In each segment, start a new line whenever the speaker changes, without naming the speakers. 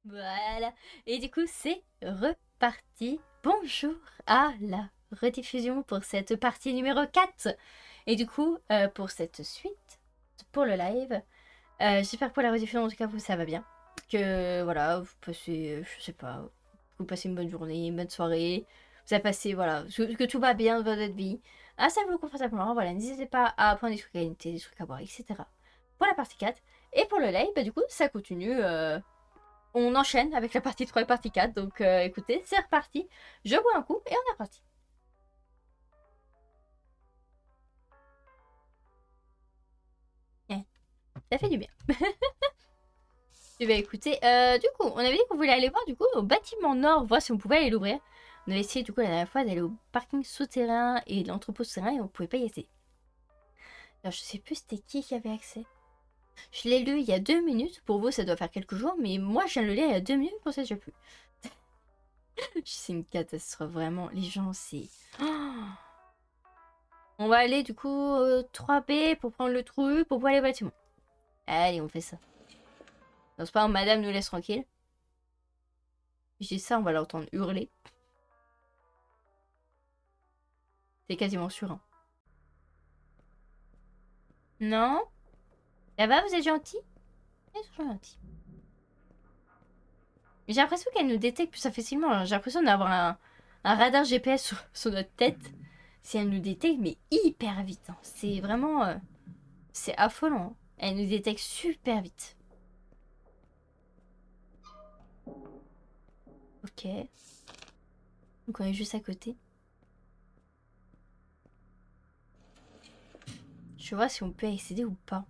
Voilà. Et du coup, c'est reparti. Bonjour à la rediffusion pour cette partie numéro 4. Et du coup, pour cette suite, pour le live, j'espère que pour la rediffusion, en tout cas, vous, ça va bien. Que voilà, vous passez, je sais pas, vous passez une bonne journée, une bonne soirée. Vous avez passé, voilà, que tout va bien dans votre vie. Installez-vous confortablement, voilà, n'hésitez pas à prendre des trucs à noter, des trucs à boire, etc. Pour la partie 4. Et pour le live, bah, du coup, ça continue. On enchaîne avec la partie 3 et partie 4. Donc écoutez, c'est reparti. Je bois un coup et on est reparti. Ça fait du bien. Et bah écoutez, du coup, on avait dit qu'on voulait aller voir du coup au bâtiment nord, voir si on pouvait aller l'ouvrir. On avait essayé du coup la dernière fois d'aller au parking souterrain et l'entrepôt souterrain et on pouvait pas y accéder. Alors je sais plus c'était qui avait accès. Je l'ai lu il y a 2 minutes. Pour vous, ça doit faire quelques jours, mais moi je viens de le lire il y a 2 minutes, pour ça j'ai plus. C'est une catastrophe, vraiment. Les gens, c'est. On va aller du coup 3B pour prendre le truc, pour pouvoir aller au bâtiment. Allez, on fait ça. Non, c'est pas madame nous laisse tranquille. Je dis ça, on va l'entendre hurler. C'est quasiment sûr. Hein. Non? Ça va, vous êtes gentil? Ils sont gentils. J'ai l'impression qu'elle nous détecte plus facilement. J'ai l'impression d'avoir un radar GPS sur notre tête. Si elle nous détecte, mais hyper vite. Hein. C'est vraiment... c'est affolant. Hein. Elle nous détecte super vite. Ok. Donc on est juste à côté. Je vois si on peut accéder ou pas.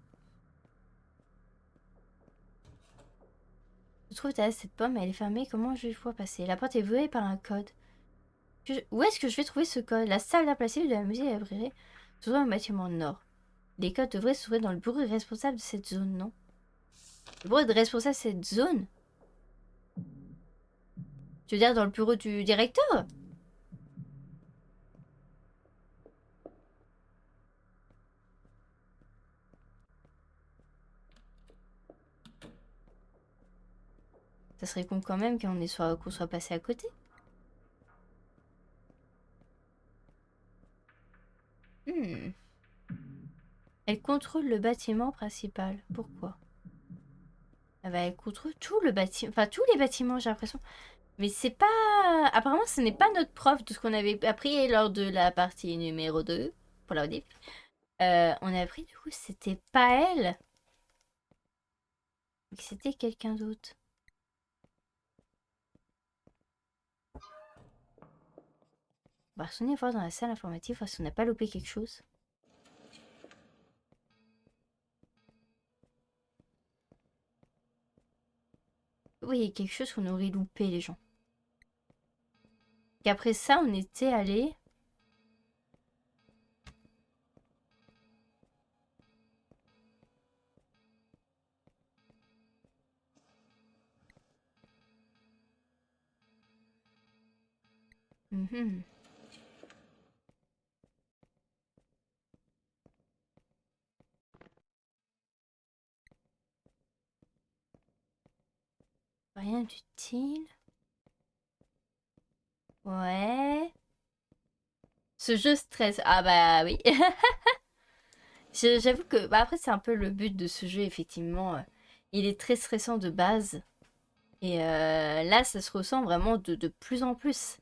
Je trouve derrière cette pomme, elle est fermée. Comment je vais pouvoir passer? La porte est verrouillée par un code. Où est-ce que je vais trouver ce code? La salle d'impossible de la musée et la librairie se trouve au bâtiment nord. Les codes devraient se trouver dans le bureau responsable de cette zone, non? Le bureau de responsable de cette zone? Tu veux dire dans le bureau du directeur? Ça serait con quand même qu'on soit passé à côté. Hmm. Elle contrôle le bâtiment principal. Pourquoi? Ah bah, elle contrôle tout le bâtiment. Enfin, tous les bâtiments, j'ai l'impression. Mais c'est pas... Apparemment, ce n'est pas notre prof de ce qu'on avait appris lors de la partie numéro 2. Pour la rediff. On a appris, du coup, c'était pas elle. Mais que c'était quelqu'un d'autre. On va retourner voir dans la salle informative, voir si on n'a pas loupé quelque chose. Oui, il y a quelque chose qu'on aurait loupé, les gens. Qu'après ça, on était allé... Mhm. Rien d'utile. Ouais. Ce jeu stresse. Ah bah oui. J'avoue que... Bah après, c'est un peu le but de ce jeu, effectivement. Il est très stressant de base. Et là, ça se ressent vraiment de plus en plus.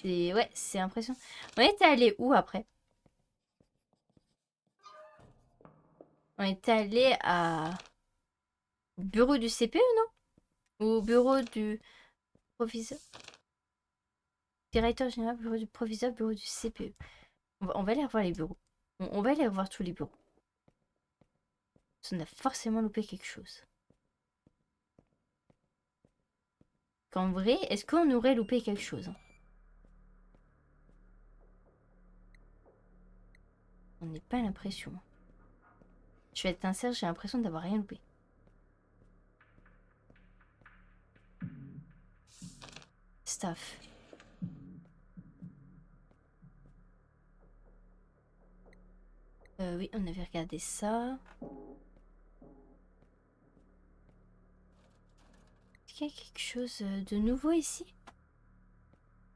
C'est... Ouais, c'est impressionnant. On était allé où après? On était allé au bureau du CPE, non? Ou au bureau du proviseur? Directeur général, bureau du proviseur, bureau du CPE. On va aller revoir les bureaux. On va aller revoir tous les bureaux. Parce qu'on a forcément loupé quelque chose. Qu'en vrai, est-ce qu'on aurait loupé quelque chose? On n'est pas l'impression. Je vais être sincère, j'ai l'impression d'avoir rien loupé. Stuff. Oui, on avait regardé ça. qu'il y a quelque chose de nouveau ici?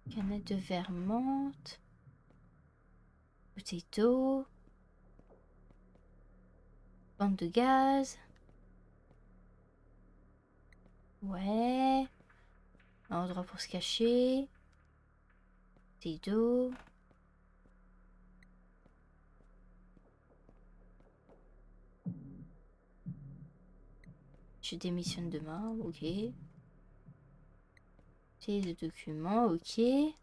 Canette de verre menthe. Bouteille d'eau. Bande de gaz. Ouais. Un endroit pour se cacher. Bouteille d'eau. Je démissionne demain, ok. Bouteille de documents, ok. Ouais,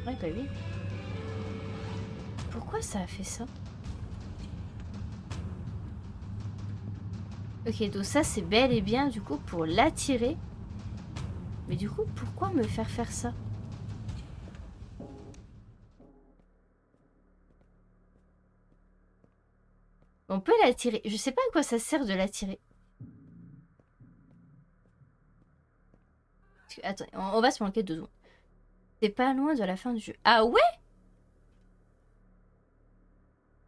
bah oui. Pourquoi ça a fait ça? Ok, donc ça c'est bel et bien du coup pour l'attirer. Mais du coup, pourquoi me faire ça? On peut l'attirer. Je sais pas à quoi ça sert de l'attirer. Attends, on va se manquer 2 secondes. C'est pas loin de la fin du jeu. Ah ouais?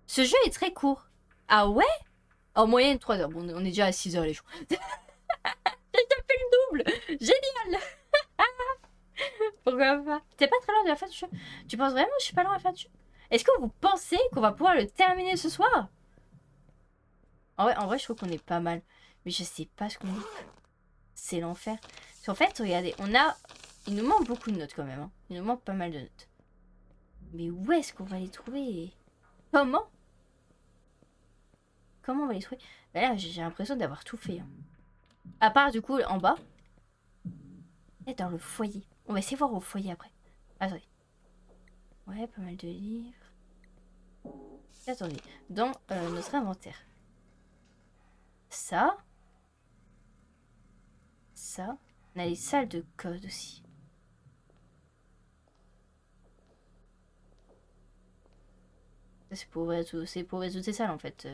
Ce jeu est très court. Ah ouais? En moyenne 3 heures. Bon, on est déjà à 6 heures les gens. J'ai déjà fait le double. Génial. Pourquoi pas? T'es pas très loin de la fin du jeu. Tu penses vraiment que je suis pas loin de la fin du jeu? Est-ce que vous pensez qu'on va pouvoir le terminer ce soir? En vrai, je trouve qu'on est pas mal. Mais je sais pas ce qu'on dit. C'est l'enfer. Parce qu'en fait, regardez, il nous manque beaucoup de notes quand même. Hein. Il nous manque pas mal de notes. Mais où est-ce qu'on va les trouver? Comment? Comment on va les trouver? Ben là, j'ai l'impression d'avoir tout fait. Hein. À part du coup, en bas. Et dans le foyer. On va essayer de voir au foyer après. Attendez. Ouais, pas mal de livres. Attendez. Dans notre inventaire. Ça. Ça. On a les salles de code aussi. C'est pour ouvrir toutes ces salles en fait.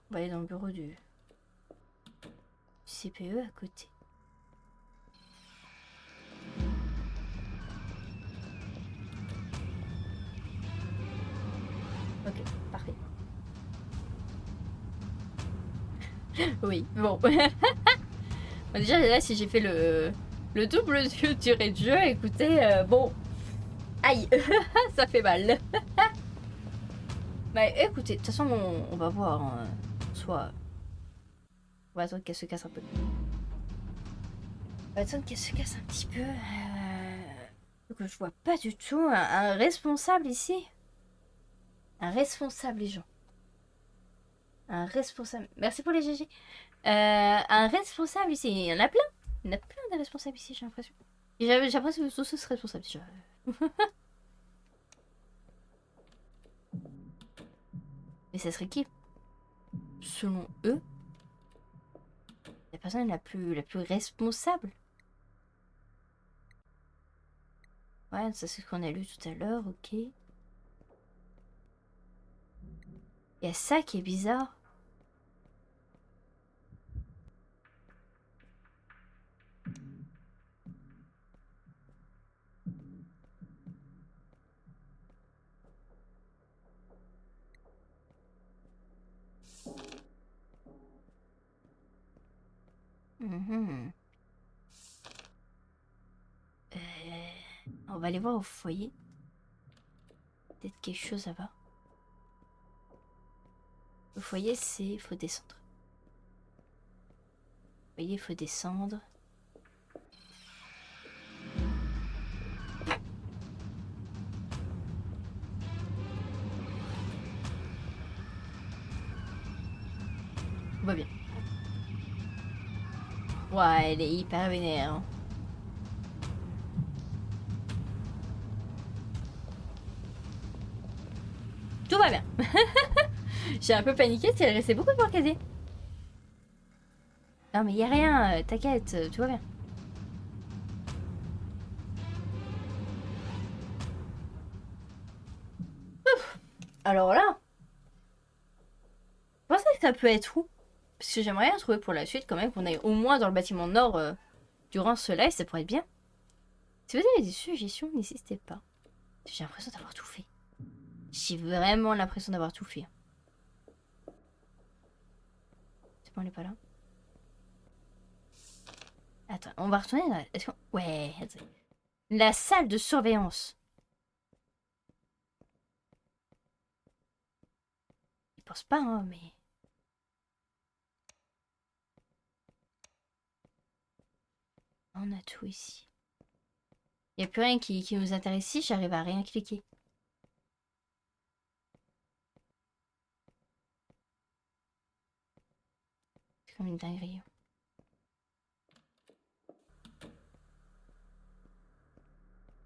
On va aller dans le bureau du CPE à côté. Ok, parfait. Oui, bon. Bon, déjà, là, si j'ai fait le double durée de jeu, écoutez, bon. Aïe, ça fait mal. Bah écoutez, de toute façon, on va voir. Hein. Soit. On va attendre qu'elle se casse un peu. On va attendre qu'elle se casse un petit peu. Donc, je vois pas du tout un responsable ici. Un responsable, les gens. Un responsable. Merci pour les GG. Un responsable ici. Il y en a plein. Il y en a plein de responsables ici, j'ai l'impression. J'ai l'impression que tous ce serait responsable déjà. Mais ça serait qui? Selon eux, la personne la plus responsable. Ouais, ça c'est ce qu'on a lu tout à l'heure, ok. Il y a ça qui est bizarre. Mhm. On va aller voir au foyer. Peut-être quelque chose là-bas. Au foyer, c'est... faut descendre. Au foyer, faut descendre. On va bien. Ouais, elle est hyper vénère. Hein. Tout va bien. J'ai un peu paniqué, c'est resté beaucoup pour caser. Non mais y a rien, t'inquiète, tout va bien. Alors là, je pensais que ça peut être où? Parce que j'aimerais bien trouver pour la suite quand même qu'on aille au moins dans le bâtiment nord durant ce live, ça pourrait être bien. Si vous avez des suggestions, n'hésitez pas. J'ai l'impression d'avoir tout fait. J'ai vraiment l'impression d'avoir tout fait. C'est bon, on n'est pas là. Attends, on va retourner dans... Est-ce qu'on... Ouais, attends. La salle de surveillance. Je pense pas, hein, mais... On a tout ici. Il n'y a plus rien qui nous intéresse ici, j'arrive à rien cliquer. C'est comme une dinguerie.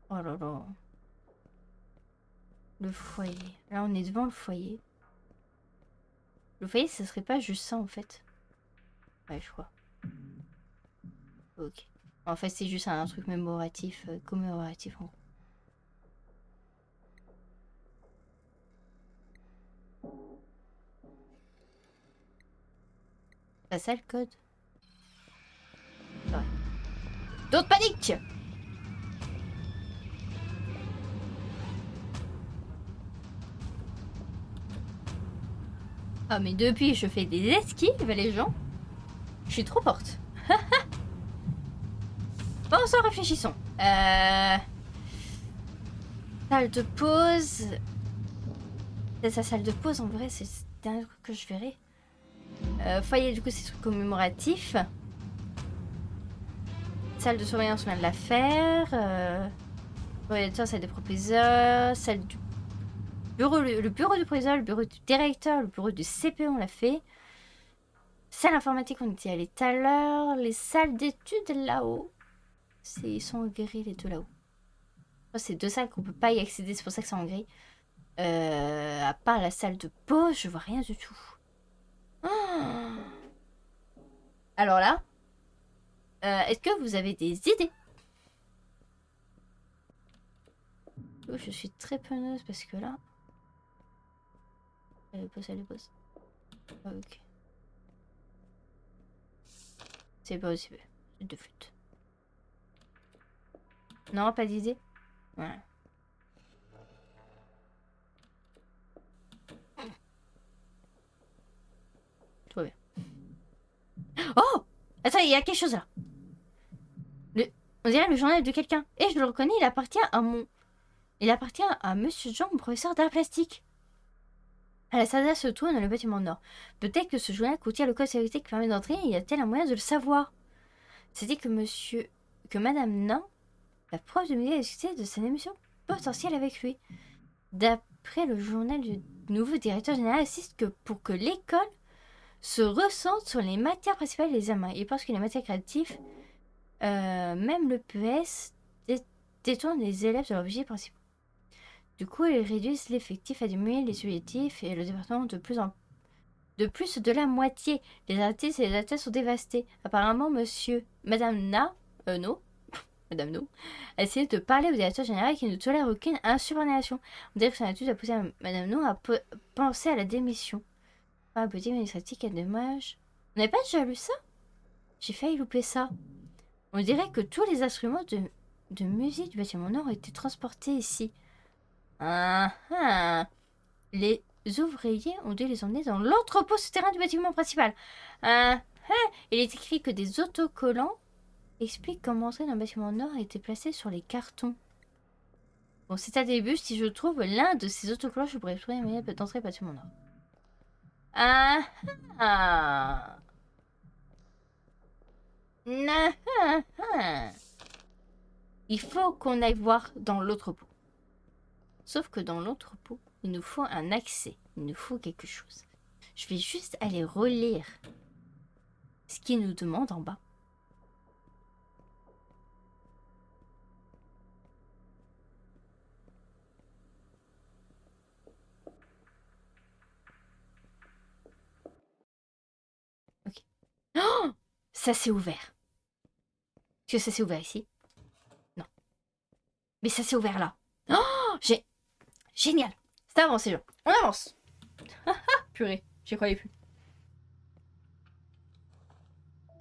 Oh là là. Le foyer. Là, on est devant le foyer. Le foyer, ça serait pas juste ça, en fait. Ouais, je crois. Ok. En fait, c'est juste un truc mémoratif, commémoratif, en gros. C'est ça, le code? Ouais. D'autres panique! Ah, mais depuis, je fais des esquives, les gens. Je suis trop forte. Pensons, réfléchissons. Salle de pause. C'est sa salle de pause, en vrai, c'est le dernier truc que je verrai. Foyer, du coup, c'est truc commémoratif. Salle de surveillance, on vient de la faire. Ordinateur, salle des proviseurs. Salle du bureau, le bureau du proviseur, le bureau du directeur, le bureau du CPE, on l'a fait. Salle informatique, on était allé tout à l'heure. Les salles d'études là-haut. Ils sont en gris, les deux là-haut. C'est deux salles qu'on peut pas y accéder, c'est pour ça que c'est en gris. À part la salle de pause, je vois rien du tout. Oh. Alors là, est-ce que vous avez des idées? Oh, je suis très peuneuse parce que là... Elle pose. Ah, ok. C'est pas possible. C'est de flûte. Non, pas d'idée? Voilà. Tout va bien. Oh! Attends, il y a quelque chose là. On dirait le journal de quelqu'un. Et je le reconnais, il appartient à mon... Il appartient à Monsieur Jean, mon professeur d'art plastique. La salle se trouve dans le bâtiment nord. Peut-être que ce journal contient le code sécurité qui permet d'entrer. Y a-t-il un moyen de le savoir? C'est-à-dire que Madame Nain, la prof de médias, a discuté de sa émission potentielle avec lui. D'après le journal du nouveau directeur général, insiste que pour que l'école se recentre sur les matières principales des examens. Il pense que les matières créatives, même le PS, détourne les élèves de leur objectif principal. Du coup, ils réduisent l'effectif à diminuer les subjectifs et le département de plus de la moitié. Les artistes et les athlètes sont dévastés. Apparemment, Madame No, Madame No, a essayé de parler au directeur général qui ne tolère aucune insubordination. On dirait que son étude a poussé Madame No à penser à la démission. Ah, petit administratif, quel dommage. On n'avait pas déjà lu ça? J'ai failli louper ça. On dirait que tous les instruments de musique du bâtiment nord ont été transportés ici. Ah ah. Les ouvriers ont dû les emmener dans l'entrepôt souterrain du bâtiment principal. Ah ah. Il est écrit que des autocollants expliquent comment entrer dans le bâtiment nord a été placé sur les cartons. Bon, c'est à début. Si je trouve l'un de ces autocollants, je pourrais trouver un moyen d'entrer dans le bâtiment nord. Ah ah. Ah ah. Il faut qu'on aille voir dans l'autre pot. Sauf que dans l'autre pot, il nous faut un accès. Il nous faut quelque chose. Je vais juste aller relire ce qu'il nous demande en bas. Ok. Oh, ça s'est ouvert. Est-ce que ça s'est ouvert ici? Non. Mais ça s'est ouvert là. Oh, génial. C'est avancé, gens. On avance. Purée, j'y croyais plus.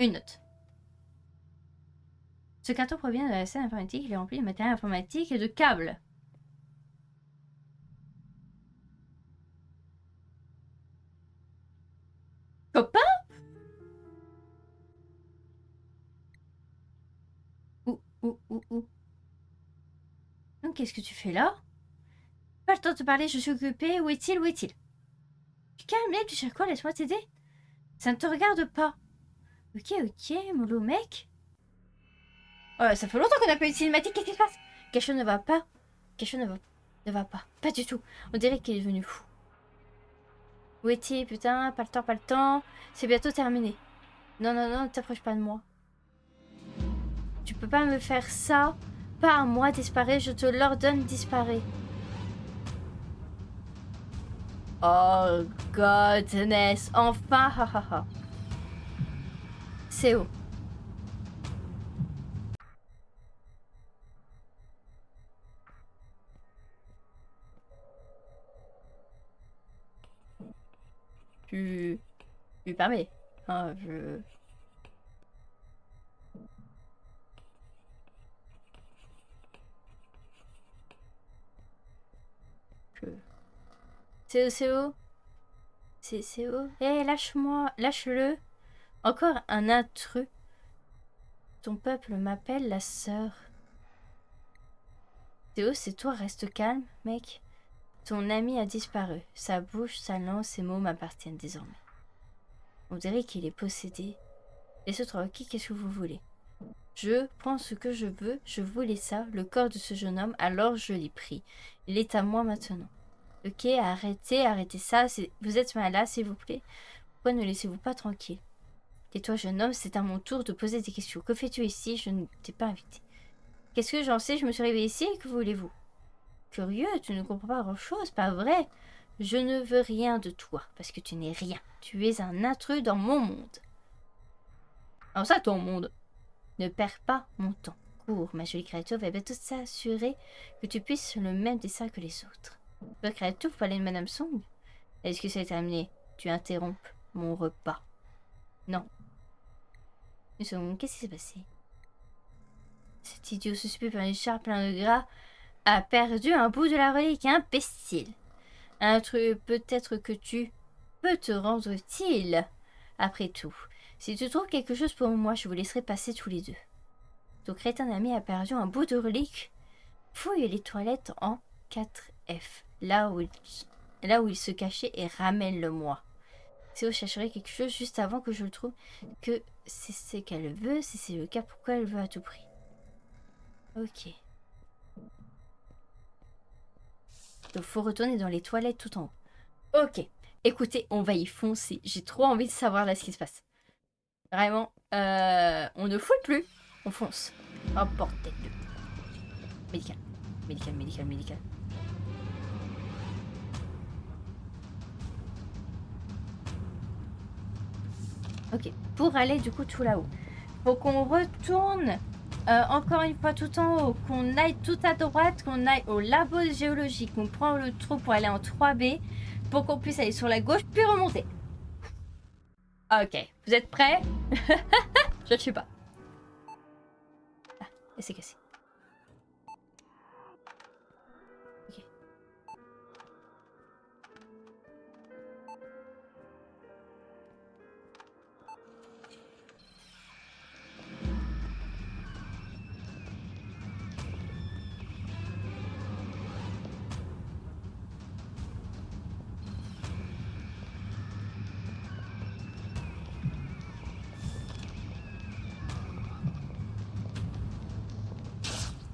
Une note. Ce carton provient de la salle informatique. Il est rempli de matériel informatique et de câbles. Copain? Où? Donc, qu'est-ce que tu fais là? Pas le temps de te parler, je suis occupée. Où est-il? Calme, tu cherches quoi? Laisse-moi t'aider. Ça ne te regarde pas. Ok, mollo mec. Ouais, ça fait longtemps qu'on n'a pas eu de cinématique, qu'est-ce qui se passe? Quelque chose ne va pas. Quelque chose ne va pas. Pas du tout. On dirait qu'il est devenu fou. Où est-il, putain? Pas le temps. C'est bientôt terminé. Non, ne t'approche pas de moi. Tu peux pas me faire ça. Pas à moi, disparaît, je te l'ordonne, disparaît. Oh, godness. Enfin, hahaha. C'est où? Tu lui permets. Hein, C'est où? C'est où? Hé, lâche-moi. Lâche-le. Encore un intrus. Ton peuple m'appelle la sœur. Théo, c'est toi, reste calme, mec. Ton ami a disparu. Sa bouche, sa langue, ses mots m'appartiennent désormais. On dirait qu'il est possédé. Les autres, ok, qu'est-ce que vous voulez? Je prends ce que je veux, je voulais ça, le corps de ce jeune homme, alors je l'ai pris. Il est à moi maintenant. Ok, arrêtez ça, vous êtes malade, s'il vous plaît. Pourquoi ne laissez-vous pas tranquille? Et toi, jeune homme, c'est à mon tour de poser des questions. Que fais-tu ici? Je ne t'ai pas invité. Qu'est-ce que j'en sais? Je me suis réveillée ici, que voulez-vous? Curieux, tu ne comprends pas grand-chose, pas vrai? Je ne veux rien de toi, parce que tu n'es rien. Tu es un intrus dans mon monde. Alors ça, ton monde. Ne perds pas mon temps. Cours, ma jolie créature va bientôt s'assurer que tu puisses le même dessin que les autres. Votre créature, vous parlez de Madame Song? Est-ce que ça est terminé? Tu interrompes mon repas. Non. Une seconde, qu'est-ce qui s'est passé? Cet idiot suspect par une char plein de gras a perdu un bout de la relique, imbécile. Un truc, peut-être que tu peux te rendre utile. Après tout, si tu trouves quelque chose pour moi, je vous laisserai passer tous les deux. Ton crétin ami a perdu un bout de relique. Fouille les toilettes en 4F, là où il se cachait, et ramène-le-moi. Théo chercherait quelque chose juste avant que je le trouve, que c'est ce qu'elle veut, si c'est le cas, pourquoi elle veut à tout prix. Ok. Donc faut retourner dans les toilettes tout en haut. Ok. Écoutez, on va y foncer. J'ai trop envie de savoir là ce qui se passe. Vraiment, on ne fouille plus. On fonce. Oh bordel de... Médical. Ok, pour aller du coup tout là-haut. Faut qu'on retourne encore une fois tout en haut, qu'on aille tout à droite, qu'on aille au labo de géologie, qu'on prend le trou pour aller en 3B, pour qu'on puisse aller sur la gauche, puis remonter. Ok, vous êtes prêts? Je ne sais pas. Ah, et c'est cassé. Ok.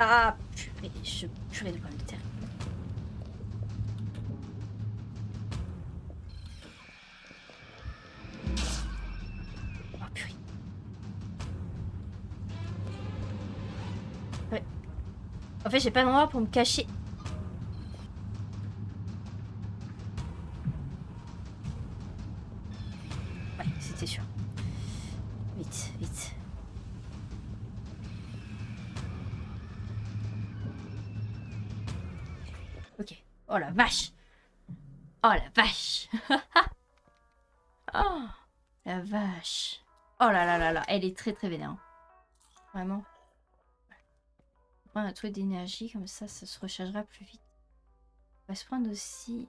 Ah, purée de pommes de terre. Oh, purée. Ouais. En fait, j'ai pas d'endroit pour me cacher. Ouais, c'était sûr. Vite. Ok. Oh la vache. Oh la vache. Oh la vache. Oh là là là là, elle est très très vénère. Vraiment. On va prendre un truc d'énergie, comme ça se rechargera plus vite. On va se prendre aussi...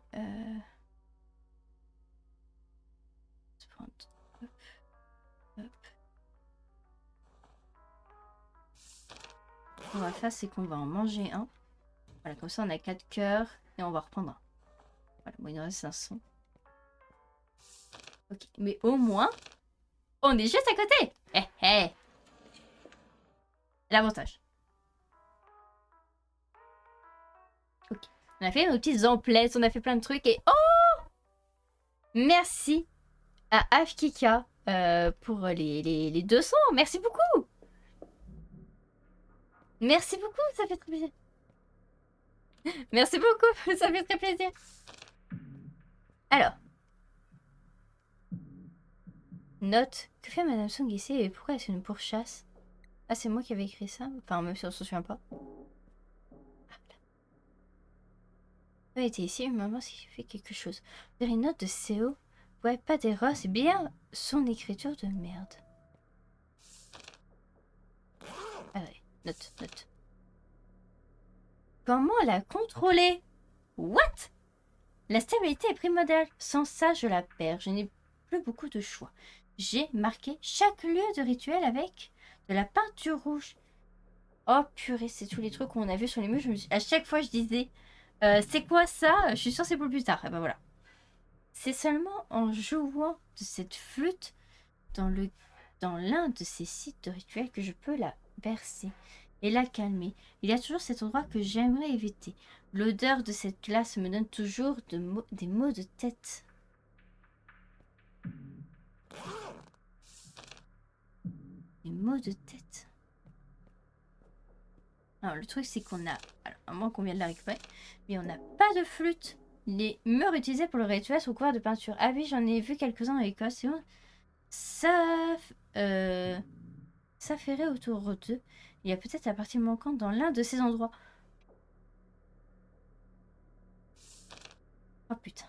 se prendre... Hop, hop. Ce qu'on va faire, c'est qu'on va en manger un. Voilà, comme ça on a 4 cœurs et on va reprendre un. Voilà, bon, il nous reste 500. Ok, mais au moins, on est juste à côté. Eh eh. L'avantage. Ok. On a fait nos petites emplettes, on a fait plein de trucs et... Oh, merci à Afkika pour les 200. Merci beaucoup. Merci beaucoup, ça fait très plaisir. Merci beaucoup, ça fait très plaisir. Alors. Note. Que fait Madame Song ici et pourquoi est-ce une pourchasse? Ah, c'est moi qui avais écrit ça. Enfin, même si on s'en souvient pas. Elle était ici, maman, s'il fait quelque chose. Vous avez une note de CO. Ouais, pas d'erreur, c'est bien son écriture de merde. Ah ouais, note, note. Comment la contrôler? What? La stabilité est primordiale. Sans ça, je la perds. Je n'ai plus beaucoup de choix. J'ai marqué chaque lieu de rituel avec de la peinture rouge. Oh purée, c'est tous les trucs qu'on a vus sur les murs. À chaque fois, je disais, c'est quoi ça? Je suis sûre c'est pour plus tard. Et ben voilà. C'est seulement en jouant de cette flûte dans l'un de ces sites de rituel que je peux la bercer et la calmer. Il y a toujours cet endroit que j'aimerais éviter. L'odeur de cette glace me donne toujours des maux de tête. Des maux de tête. Alors, le truc, c'est qu'on a... Alors, à moins qu'on vienne de la récupérer. Mais on n'a pas de flûte. Les murs utilisés pour le rituel sont couverts de peinture. Ah oui, j'en ai vu quelques-uns dans l'Écosse. Ça... Ça ferait autour d'eux. Il y a peut-être la partie manquante dans l'un de ces endroits. Oh putain.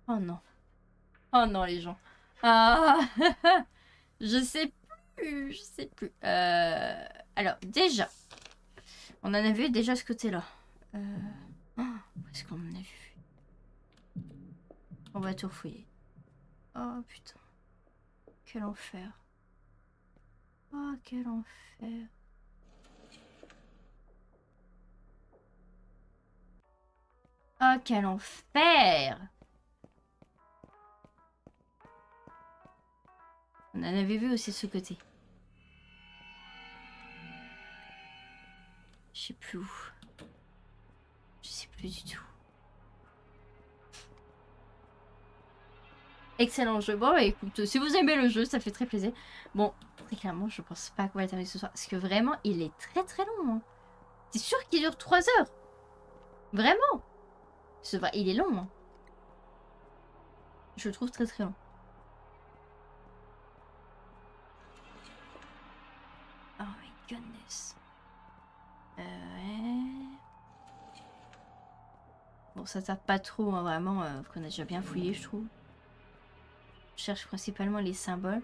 Oh non. Oh non, les gens. Ah. Je sais plus. Je sais plus. Alors, déjà. On en a vu déjà ce côté-là. Oh, où est-ce qu'on en a vu? On va tout fouiller. Oh putain. Quel enfer. Oh, quel enfer. Oh, quel enfer. On en avait vu aussi de ce côté. Je sais plus où. Je sais plus du tout. Excellent jeu. Bon, bah, écoute, si vous aimez le jeu, ça fait très plaisir. Bon, très clairement, je pense pas qu'on va le terminer ce soir. Parce que vraiment, il est très très long. Hein. C'est sûr qu'il dure 3 heures. Vraiment. Il est long. Hein. Je le trouve très très long. Oh my goodness. Ouais. Bon, ça tape pas trop, hein, vraiment, qu'on a déjà bien fouillé, je trouve. Je cherche principalement les symboles.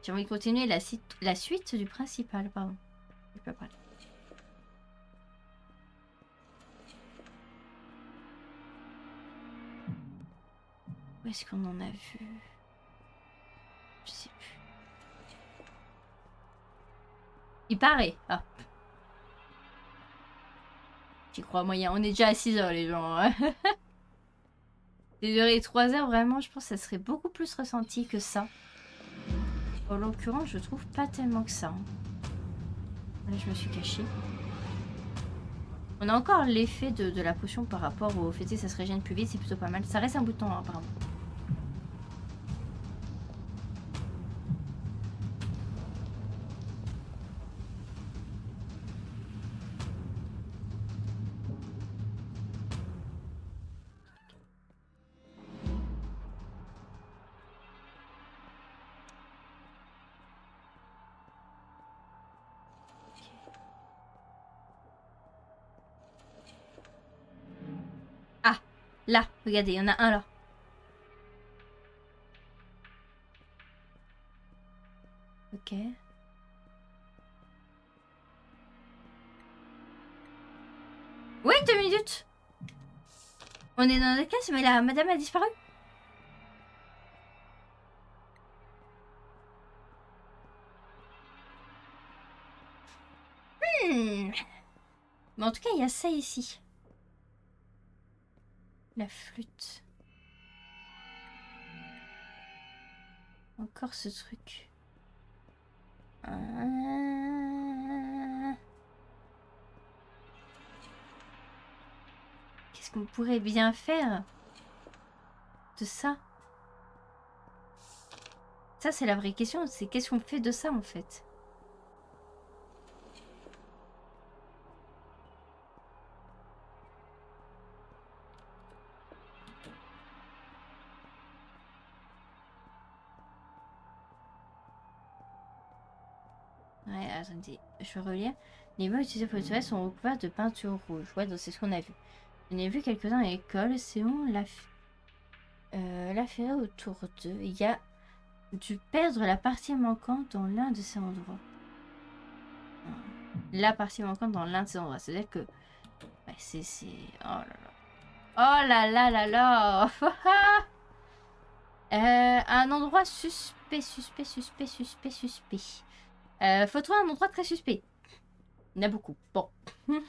J'ai envie de continuer la suite du principal, pardon. Je peux pas. Où est-ce qu'on en a vu? Je sais plus. Il paraît. Ah. J'y crois moyen. On est déjà à 6 heures, les gens. Des durées 3 heures, vraiment, je pense que ça serait beaucoup plus ressenti que ça. En l'occurrence, je trouve pas tellement que ça. Hein. Là, je me suis cachée. On a encore l'effet de la potion par rapport au fait que ça se régène plus vite, c'est plutôt pas mal. Ça reste un bout de temps, hein, apparemment. Ah! Là, regardez, il y en a un là. Ok. Oui, 2 minutes. On est dans la classe, mais la madame a disparu. Mais en tout cas, il y a ça ici. La flûte. Encore ce truc. Qu'est-ce qu'on pourrait bien faire de ça? Ça, c'est la vraie question. C'est qu'est-ce qu'on fait de ça, en fait? Ouais, attendez, je vais relire. Les mots utilisés pour le toilette sont recouverts de peinture rouge. Ouais, donc c'est ce qu'on a vu. On a vu quelques-uns à l'école. C'est on l'a fait autour d'eux. Il y a dû perdre la partie manquante dans l'un de ces endroits. La partie manquante dans l'un de ces endroits. C'est-à-dire que... Ouais, c'est... Oh là là. Oh là là là là. Un endroit suspect. Faut trouver un endroit très suspect. Il y en a beaucoup. Bon. On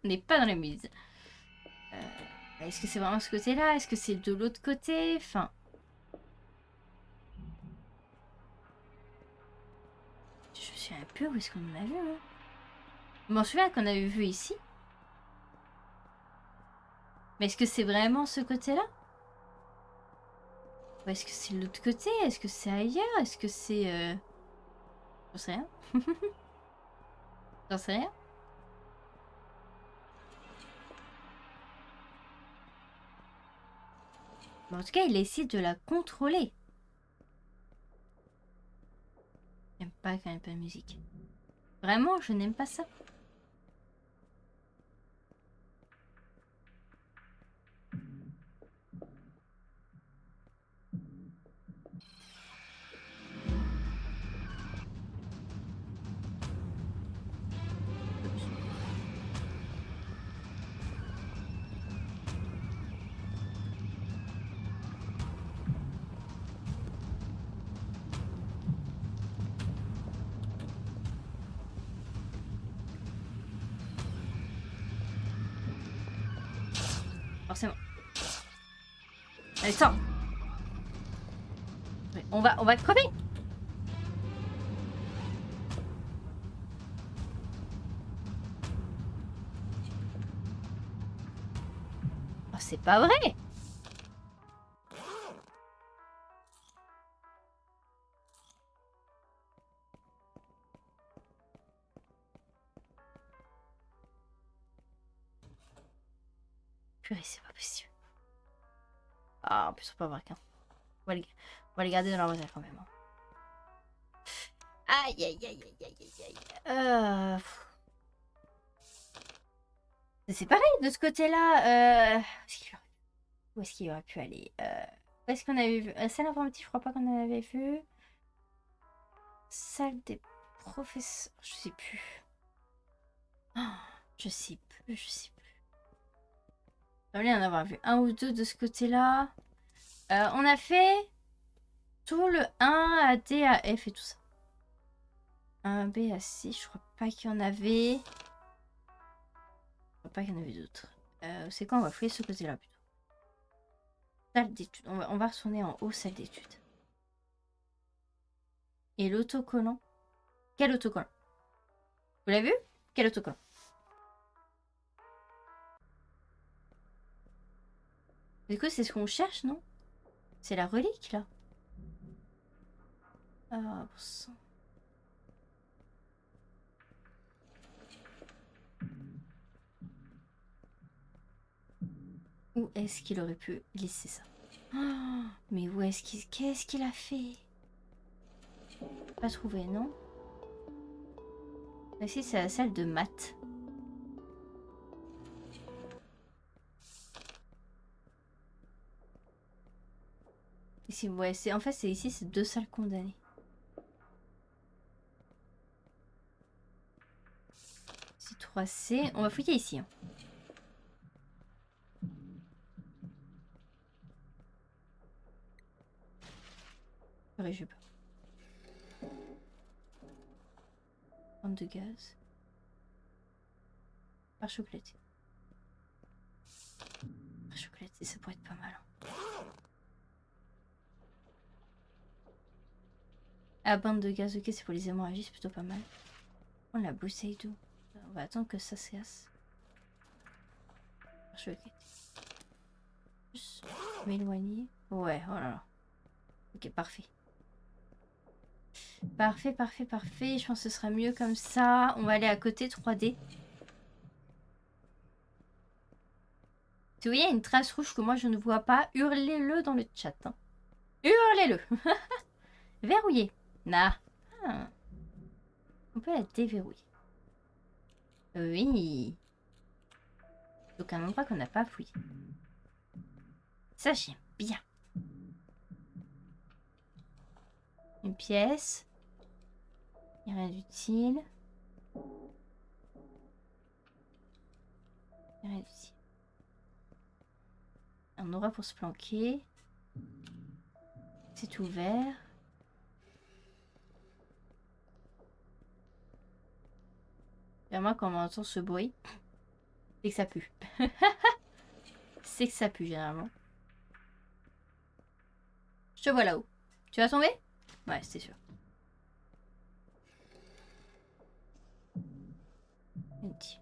n'est pas dans les muses. Est-ce que c'est vraiment ce côté-là? Est-ce que c'est de l'autre côté? Enfin... Je me souviens un peu où est-ce qu'on en a vu. Hein. Je m'en souviens qu'on avait vu ici. Mais est-ce que c'est vraiment ce côté-là? Ou est-ce que c'est l'autre côté? Est-ce que c'est ailleurs? Est-ce que c'est... J'en sais rien. J'en sais rien. Mais en tout cas, il essaie de la contrôler. J'aime pas quand même pas de musique. Vraiment, je n'aime pas ça. Forcément. Allez, sors. On va crever. Oh, c'est pas vrai. Purée, c'est pas possible. Ah, en plus, on peut avoir qu'un. On va les garder dans leur voiture quand même. Hein. Aïe, aïe, aïe, aïe, aïe, aïe, aïe. C'est pareil de ce côté-là. Où est-ce qu'il aurait pu aller Où est-ce qu'on avait vu salle informatique, je crois pas qu'on en avait vu. Salle des professeurs, je sais plus. Oh, je sais plus. J'aimerais en avoir vu un ou deux de ce côté-là. On a fait tout le 1 à D à F et tout ça. 1 B à C, je crois pas qu'il y en avait. Je crois pas qu'il y en avait d'autres. C'est quand on va fouiller ce côté-là plutôt. Salle d'études. On va retourner en haut, salle d'études. Et l'autocollant. Quel autocollant? Vous l'avez vu? Quel autocollant? Du coup, c'est ce qu'on cherche, non? C'est la relique, là. Ah, bon sang. Où est-ce qu'il aurait pu glisser ça? Oh, mais où est-ce qu'il... Qu'est-ce qu'il a fait? Pas trouvé, non? Ici, c'est la salle de maths. Ici, ouais, c'est en fait, c'est ici, c'est 2 salles condamnées. Ici, 3C. On va fouiller ici. Hein. Pareil, j'ai peur. Bande de gaz. Par chocolaté. Par chocolaté, ça pourrait être pas mal. Hein. Ah, bande de gaz, ok, c'est pour les hémorragies, c'est plutôt pas mal. Oh, la bouteille d'eau. On va attendre que ça se casse. Par chocolaté. Juste m'éloigner. Ouais, oh là là. Ok, parfait. Parfait, parfait, parfait. Je pense que ce sera mieux comme ça. On va aller à côté 3D. Si vous voyez une trace rouge que moi je ne vois pas, hurlez-le dans le chat. Hein. Hurlez-le. Verrouiller. Nah. Ah. On peut la déverrouiller. Oui. Donc un endroit qu'on n'a pas fouillé. Ça j'aime bien. Une pièce. Il n'y a rien d'utile. Il n'y a rien d'utile. Un endroit pour se planquer. C'est ouvert. Et moi quand on entend ce bruit, c'est que ça pue. C'est que ça pue généralement. Je te vois là-haut. Tu vas tomber? Ouais, c'est sûr. Inutile.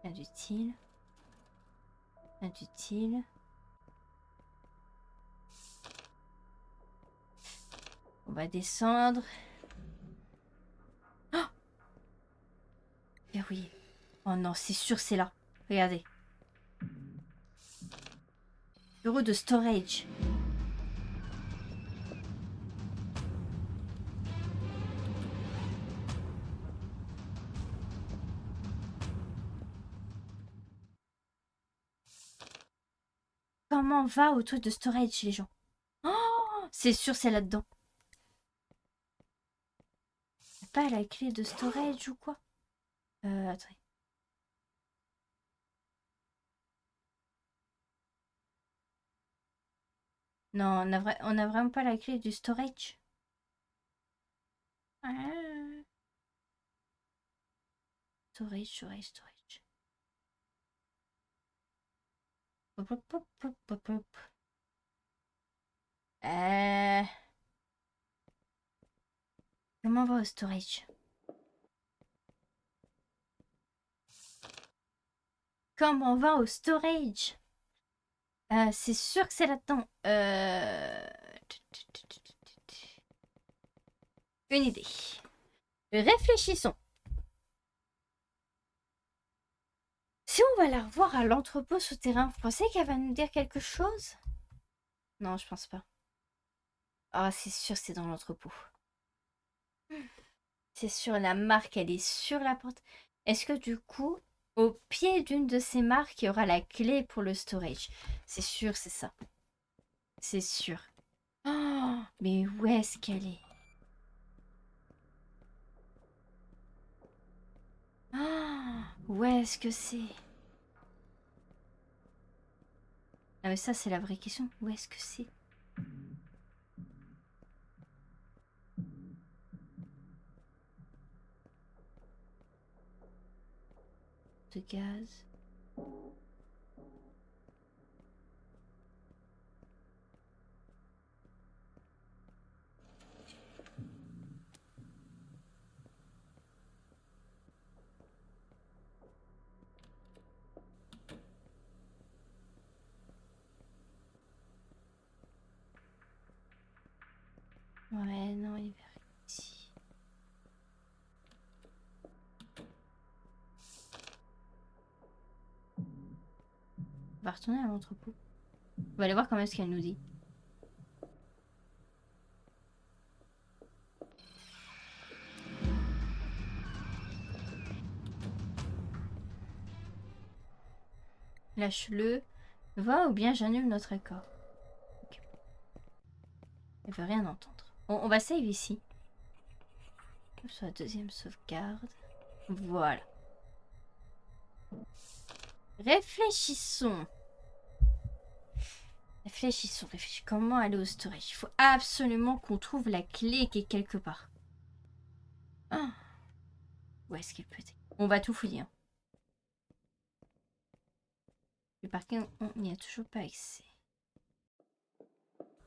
Inutile. Inutile. On va descendre. Oh, verrouillé. Oh non, c'est sûr, c'est là. Regardez. Bureau de storage. Comment va au truc de storage, les gens? Oh, c'est sûr, c'est là-dedans. Pas la clé de storage ou quoi? Attendez. Non, on a vraiment pas la clé du storage. Ah. Storage, storage, storage. Hop, hop, hop, hop, hop, hop. Comment on va au storage? Comment on va au storage? C'est sûr que c'est là-dedans. Une idée. Réfléchissons. Si on va la revoir à l'entrepôt souterrain, vous pensez qu'elle va nous dire quelque chose? Non, je pense pas. Ah, c'est sûr, c'est dans l'entrepôt. C'est sûr, la marque, elle est sur la porte. Est-ce que du coup, au pied d'une de ces marques, il y aura la clé pour le storage? C'est sûr, c'est ça. C'est sûr. Oh, mais où est-ce qu'elle est? Oh, où est-ce que c'est? Ah mais ça, c'est la vraie question. Où est-ce que c'est? De gaz. Ouais, non, il est vers ici. On va retourner à l'entrepôt. On va aller voir quand même ce qu'elle nous dit. Lâche-le. Va ou bien j'annule notre accord. Okay. Elle veut rien entendre. On va save ici. Sur la deuxième sauvegarde. Voilà. Réfléchissons. Réfléchissons. Comment aller au storage? Il faut absolument qu'on trouve la clé qui est quelque part. Ah. Où est-ce qu'elle peut être? On va tout fouiller. Hein. Le parking, on n'y a toujours pas accès.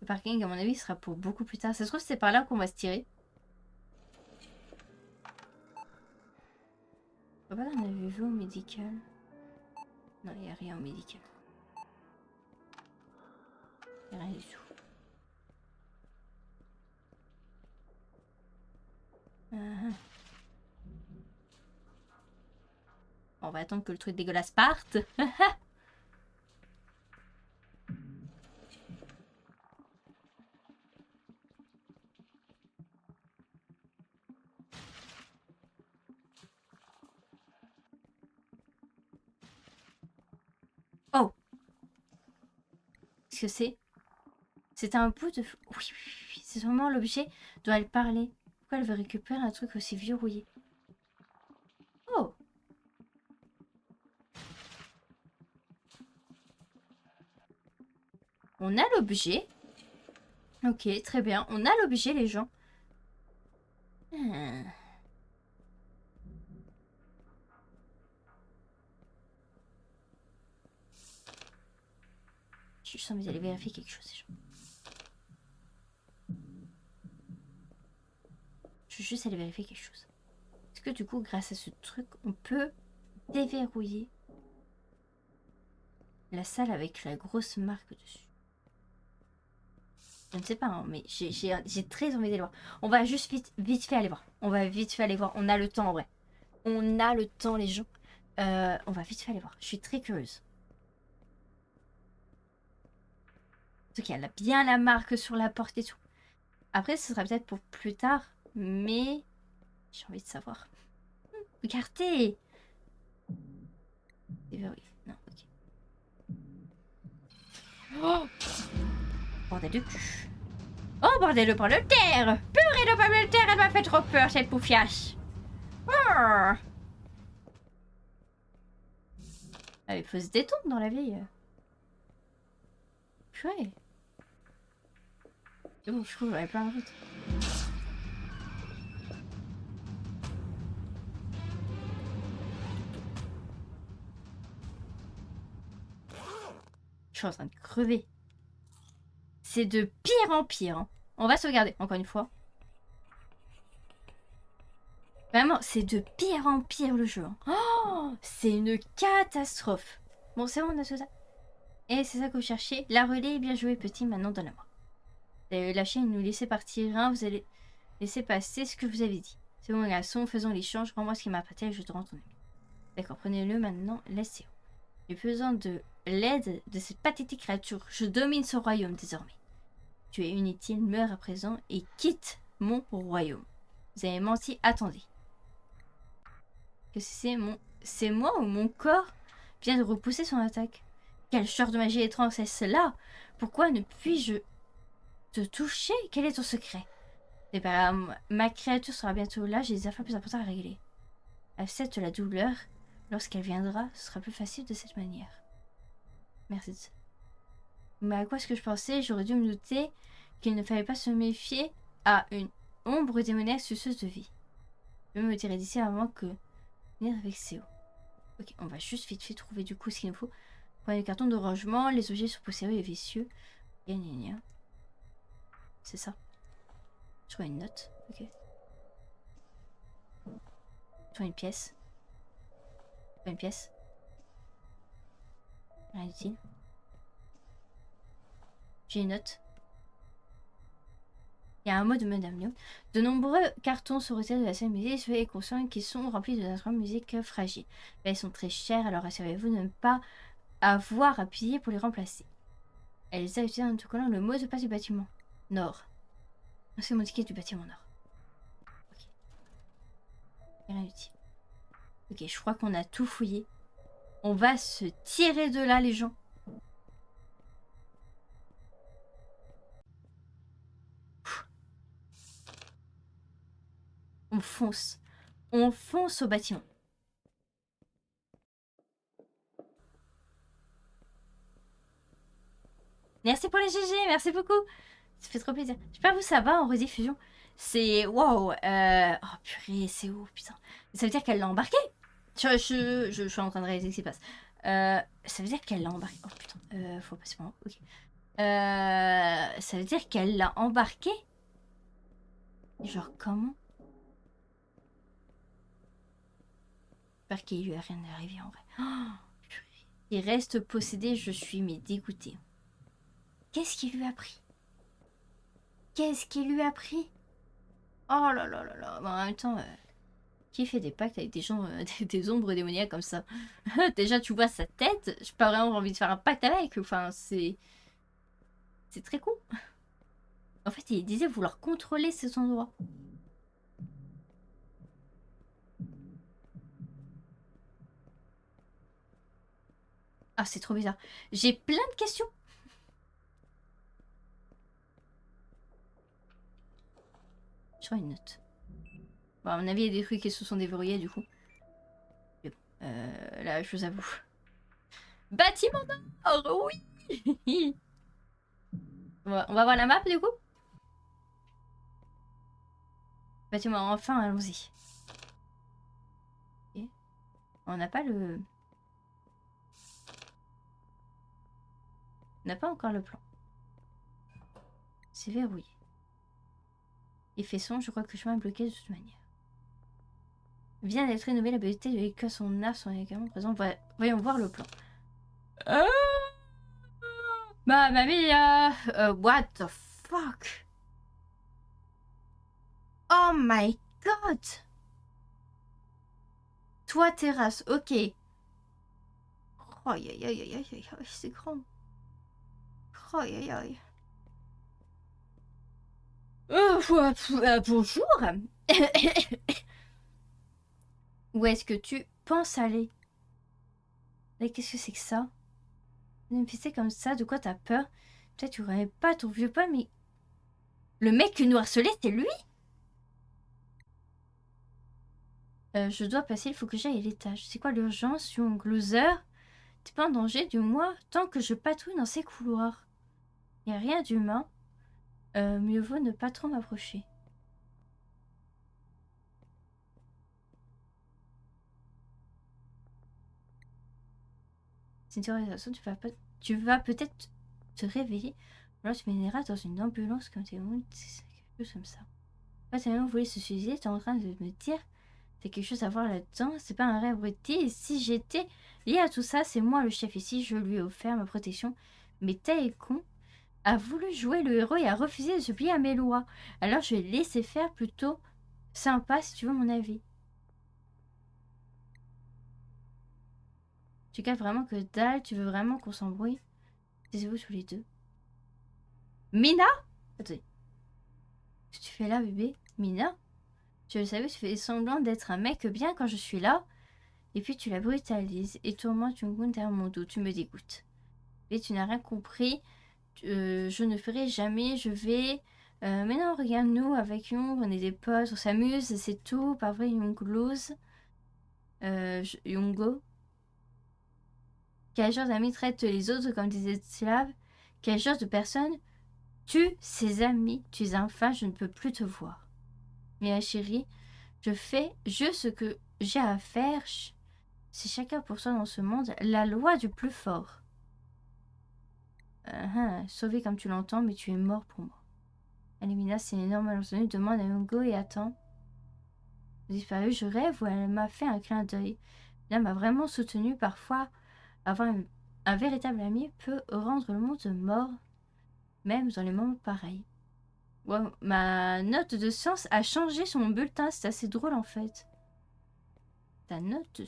Le parking, à mon avis, sera pour beaucoup plus tard. Ça se trouve, c'est par là qu'on va se tirer. Je vois pas qu'on avait vu au médical. Non, il n'y a rien au médical. Il n'y a rien du tout. On va attendre que le truc dégueulasse parte. Oh! Qu'est-ce que c'est? C'est un bout de... Oui, oui, oui. C'est vraiment l'objet doit elle parler. Pourquoi elle veut récupérer un truc aussi verrouillé? Oh! On a l'objet. Ok, très bien. On a l'objet, les gens. Hmm. J'ai juste envie d'aller vérifier quelque chose, les gens. Je veux juste aller vérifier quelque chose. Est-ce que du coup, grâce à ce truc, on peut déverrouiller la salle avec la grosse marque dessus? Je ne sais pas, hein, mais j'ai très envie d'aller voir. On va juste vite fait aller voir. On va vite fait aller voir. On a le temps en vrai. On a le temps, les gens. On va vite fait aller voir. Je suis très curieuse. En tout cas, elle a bien la marque sur la porte et tout. Après, ce sera peut-être pour plus tard, mais j'ai envie de savoir. Regardez! Déverrouillé. Non, ok. Oh! Bordel de cul. Oh, bordel de pomme de terre! Purée de pomme de terre, elle m'a fait trop peur, cette poufiache! Oh! Ah, il faut se détendre dans la vie. Purée. C'est bon, je trouve j'en ai plein la route. Je suis en train de crever. C'est de pire en pire. Hein. On va sauvegarder, encore une fois. Vraiment, c'est de pire en pire le jeu. Hein. Oh, c'est une catastrophe. Bon, c'est bon, on a tout ça. Et c'est ça que vous cherchiez. La relais, bien joué, petit, maintenant donne-la-moi. Vous avez lâché et nous laisser partir. Hein. Vous allez laisser passer ce que vous avez dit. C'est bon, garçon, faisons l'échange. Rends-moi ce qui m'a apporté et je te rends ton ami. D'accord, prenez-le maintenant, laissez-le. J'ai besoin de l'aide de cette pathétique créature. Je domine ce royaume désormais. Tu es inutile, meurs à présent et quitte mon royaume. Vous avez menti, attendez. Que c'est moi ou mon corps vient de repousser son attaque? Quel genre de magie étrange est cela? Pourquoi ne puis-je te toucher? Quel est ton secret? Eh ben, ma créature sera bientôt là, j'ai des affaires plus importantes à régler. Accepte la douleur. Lorsqu'elle viendra, ce sera plus facile de cette manière. Merci. Mais à quoi est-ce que je pensais? J'aurais dû me douter qu'il ne fallait pas se méfier à une ombre démoniaque suceuse de vie. Je vais me tirer d'ici avant que venir avec Séo. Ok, on va juste vite fait trouver du coup ce qu'il nous faut. Prenez le carton de rangement, les objets sont poussiéreux et vicieux. Gna. C'est ça. Je vois une note. Ok. Je vois une pièce. Je vois une pièce. Rien d'utile. J'ai une note. Il y a un mot de Madame Lyon. De nombreux cartons sont retirés de la salle musée. Soyez conscients qu'ils sont remplis d'instruments de musique fragiles. Mais ils sont très chers, alors assurez-vous de ne pas avoir à payer pour les remplacer. Elle les a utilisés en tout collant le mot de passe du bâtiment. Nord. C'est mon ticket du bâtiment Nord. Ok. Rien d'utile. Ok, je crois qu'on a tout fouillé. On va se tirer de là, les gens. fonce. On fonce au bâtiment. Merci pour les GG, merci beaucoup. Ça fait trop plaisir. J'espère que ça va en rediffusion. C'est... Wow. Oh purée, c'est où, putain. Ça veut dire qu'elle l'a embarqué. Je suis en train de réaliser ce qui se passe. Ça veut dire qu'elle l'a embarqué. Oh putain. Faut passer par là. Ok. Ça veut dire qu'elle l'a embarqué. Genre comment? J'espère qu'il lui a rien arrivé en vrai. Oh, il reste possédé, je suis mais dégoûtée. Qu'est-ce qu'il lui a pris? Qu'est-ce qu'il lui a pris? Oh là là là là. Bon, en même temps, qui fait des pactes avec des gens, des ombres démoniaques comme ça? Déjà, tu vois sa tête, j'ai pas vraiment envie de faire un pacte avec. Enfin, c'est très cool. En fait, il disait vouloir contrôler cet endroit. Ah, c'est trop bizarre. J'ai plein de questions. Je vois une note. Bon, à mon avis, il y a des trucs qui se sont déverrouillés du coup. Mais bon, là, je vous avoue. Bâtiment d'or, oui. On va voir la map du coup. Bâtiment, enfin, allons-y. Okay. On n'a pas le... On n'a pas encore le plan. C'est verrouillé. Il fait son, je crois que le chemin est bloqué de toute manière. Vient d'être rénové, la beauté de que son art sont également présents. Voyons voir le plan. Mamma mia! What the fuck? Oh my god! Toi, terrasse, ok. Oh, aïe aïe aïe aïe aïe aïe, c'est grand. Oh, aïe aïe aïe. Bonjour! Où est-ce que tu penses aller? Qu'est-ce que c'est que ça? Me pisser comme ça, de quoi t'as peur? Peut-être tu aurais pas ton vieux pote, mais... Le mec qui nous harcelait, c'est lui? Je dois passer, il faut que j'aille à l'étage. C'est quoi l'urgence, young loser? T'es pas en danger, du moins, tant que je patrouille dans ces couloirs. Y a rien d'humain. Mieux vaut ne pas trop m'approcher. C'est une autorisation, tu vas peut-être te réveiller. Alors tu m'énerveras dans une ambulance comme t'es quelque chose comme ça. Pas tellement voulu se suicider, t'es en train de me dire t'as quelque chose à voir là-dedans, c'est pas un rêve abruti. Et si j'étais lié à tout ça, c'est moi le chef ici, je lui ai offert ma protection. Mais tel con a voulu jouer le héros et a refusé de se plier à mes lois. Alors je l'ai laissé faire plutôt sympa si tu veux mon avis. Tu captes vraiment que dalle, tu veux vraiment qu'on s'embrouille? Taisez-vous tous les deux. Mina? Attendez. Qu'est-ce que tu fais là, bébé? Mina? Je le savais, tu fais semblant d'être un mec bien quand je suis là. Et puis tu la brutalises et tourmentes une goutte derrière mon dos. Tu me dégoûtes. Et tu n'as rien compris. Je ne ferai jamais. Je vais... mais non, regarde-nous avec Young. On est des potes. On s'amuse. C'est tout. Pas vrai, Young Lose. Yongo. Quel genre d'amis traite les autres comme des esclaves? Quel genre de personne tue ses amis? Tu es infâme. Je ne peux plus te voir. Mais ma chérie, je fais juste ce que j'ai à faire. C'est chacun pour soi dans ce monde. La loi du plus fort. Sauvé comme tu l'entends, mais tu es mort pour moi. Alimina, c'est une énorme malentendu. Demande à Yongo et attends. Disparu, je rêve où elle m'a fait un clin d'œil. Elle m'a vraiment soutenu. Parfois, avoir un véritable ami peut rendre le monde mort, même dans les moments pareils. Wow, ma note de science a changé sur mon bulletin. C'est assez drôle en fait. Ta note de...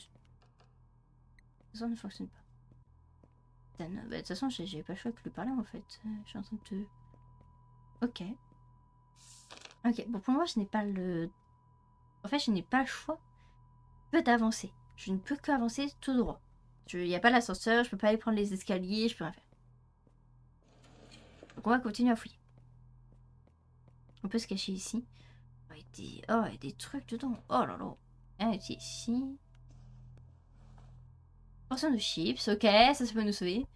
Ça ne fonctionne pas. Bah, de toute façon, j'ai pas le choix de lui parler en fait. Je suis en train de te... Ok. Ok, bon pour moi je n'ai pas le... En fait je n'ai pas le choix que d'avancer. Je ne peux qu'avancer tout droit. Il n'y a pas l'ascenseur, je peux pas aller prendre les escaliers, je peux rien faire. Donc on va continuer à fouiller. On peut se cacher ici. On va des... Oh, il y a des trucs dedans. Oh là là. Ah, ici. Portion de chips, ok, ça peut nous sauver.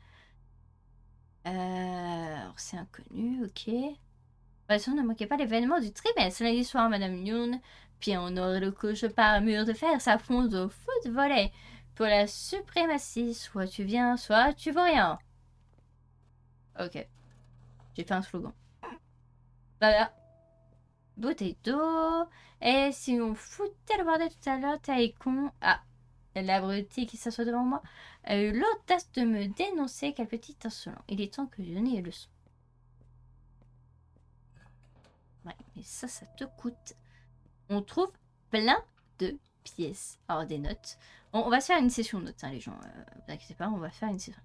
Alors c'est inconnu, ok. Ne manquez pas l'événement du trimestre lundi soir, Madame Yoon. Puis on aurait le coach par mur de fer s'affronte au foot volley pour la suprématie. Soit tu viens, soit tu vois rien. Ok. J'ai fait un slogan. Voilà. Bouteille d'eau. Et si on foutait le bordel tout à l'heure, t'es con. Ah. L'abruti qui s'assoit devant moi a eu l'audace de me dénoncer. Quel petit insolent. Il est temps que je donne les leçons. Ouais, mais ça te coûte. On trouve plein de pièces. Alors, des notes. On va se faire une session de notes, hein, les gens. Vous inquiétez pas, on va faire une session.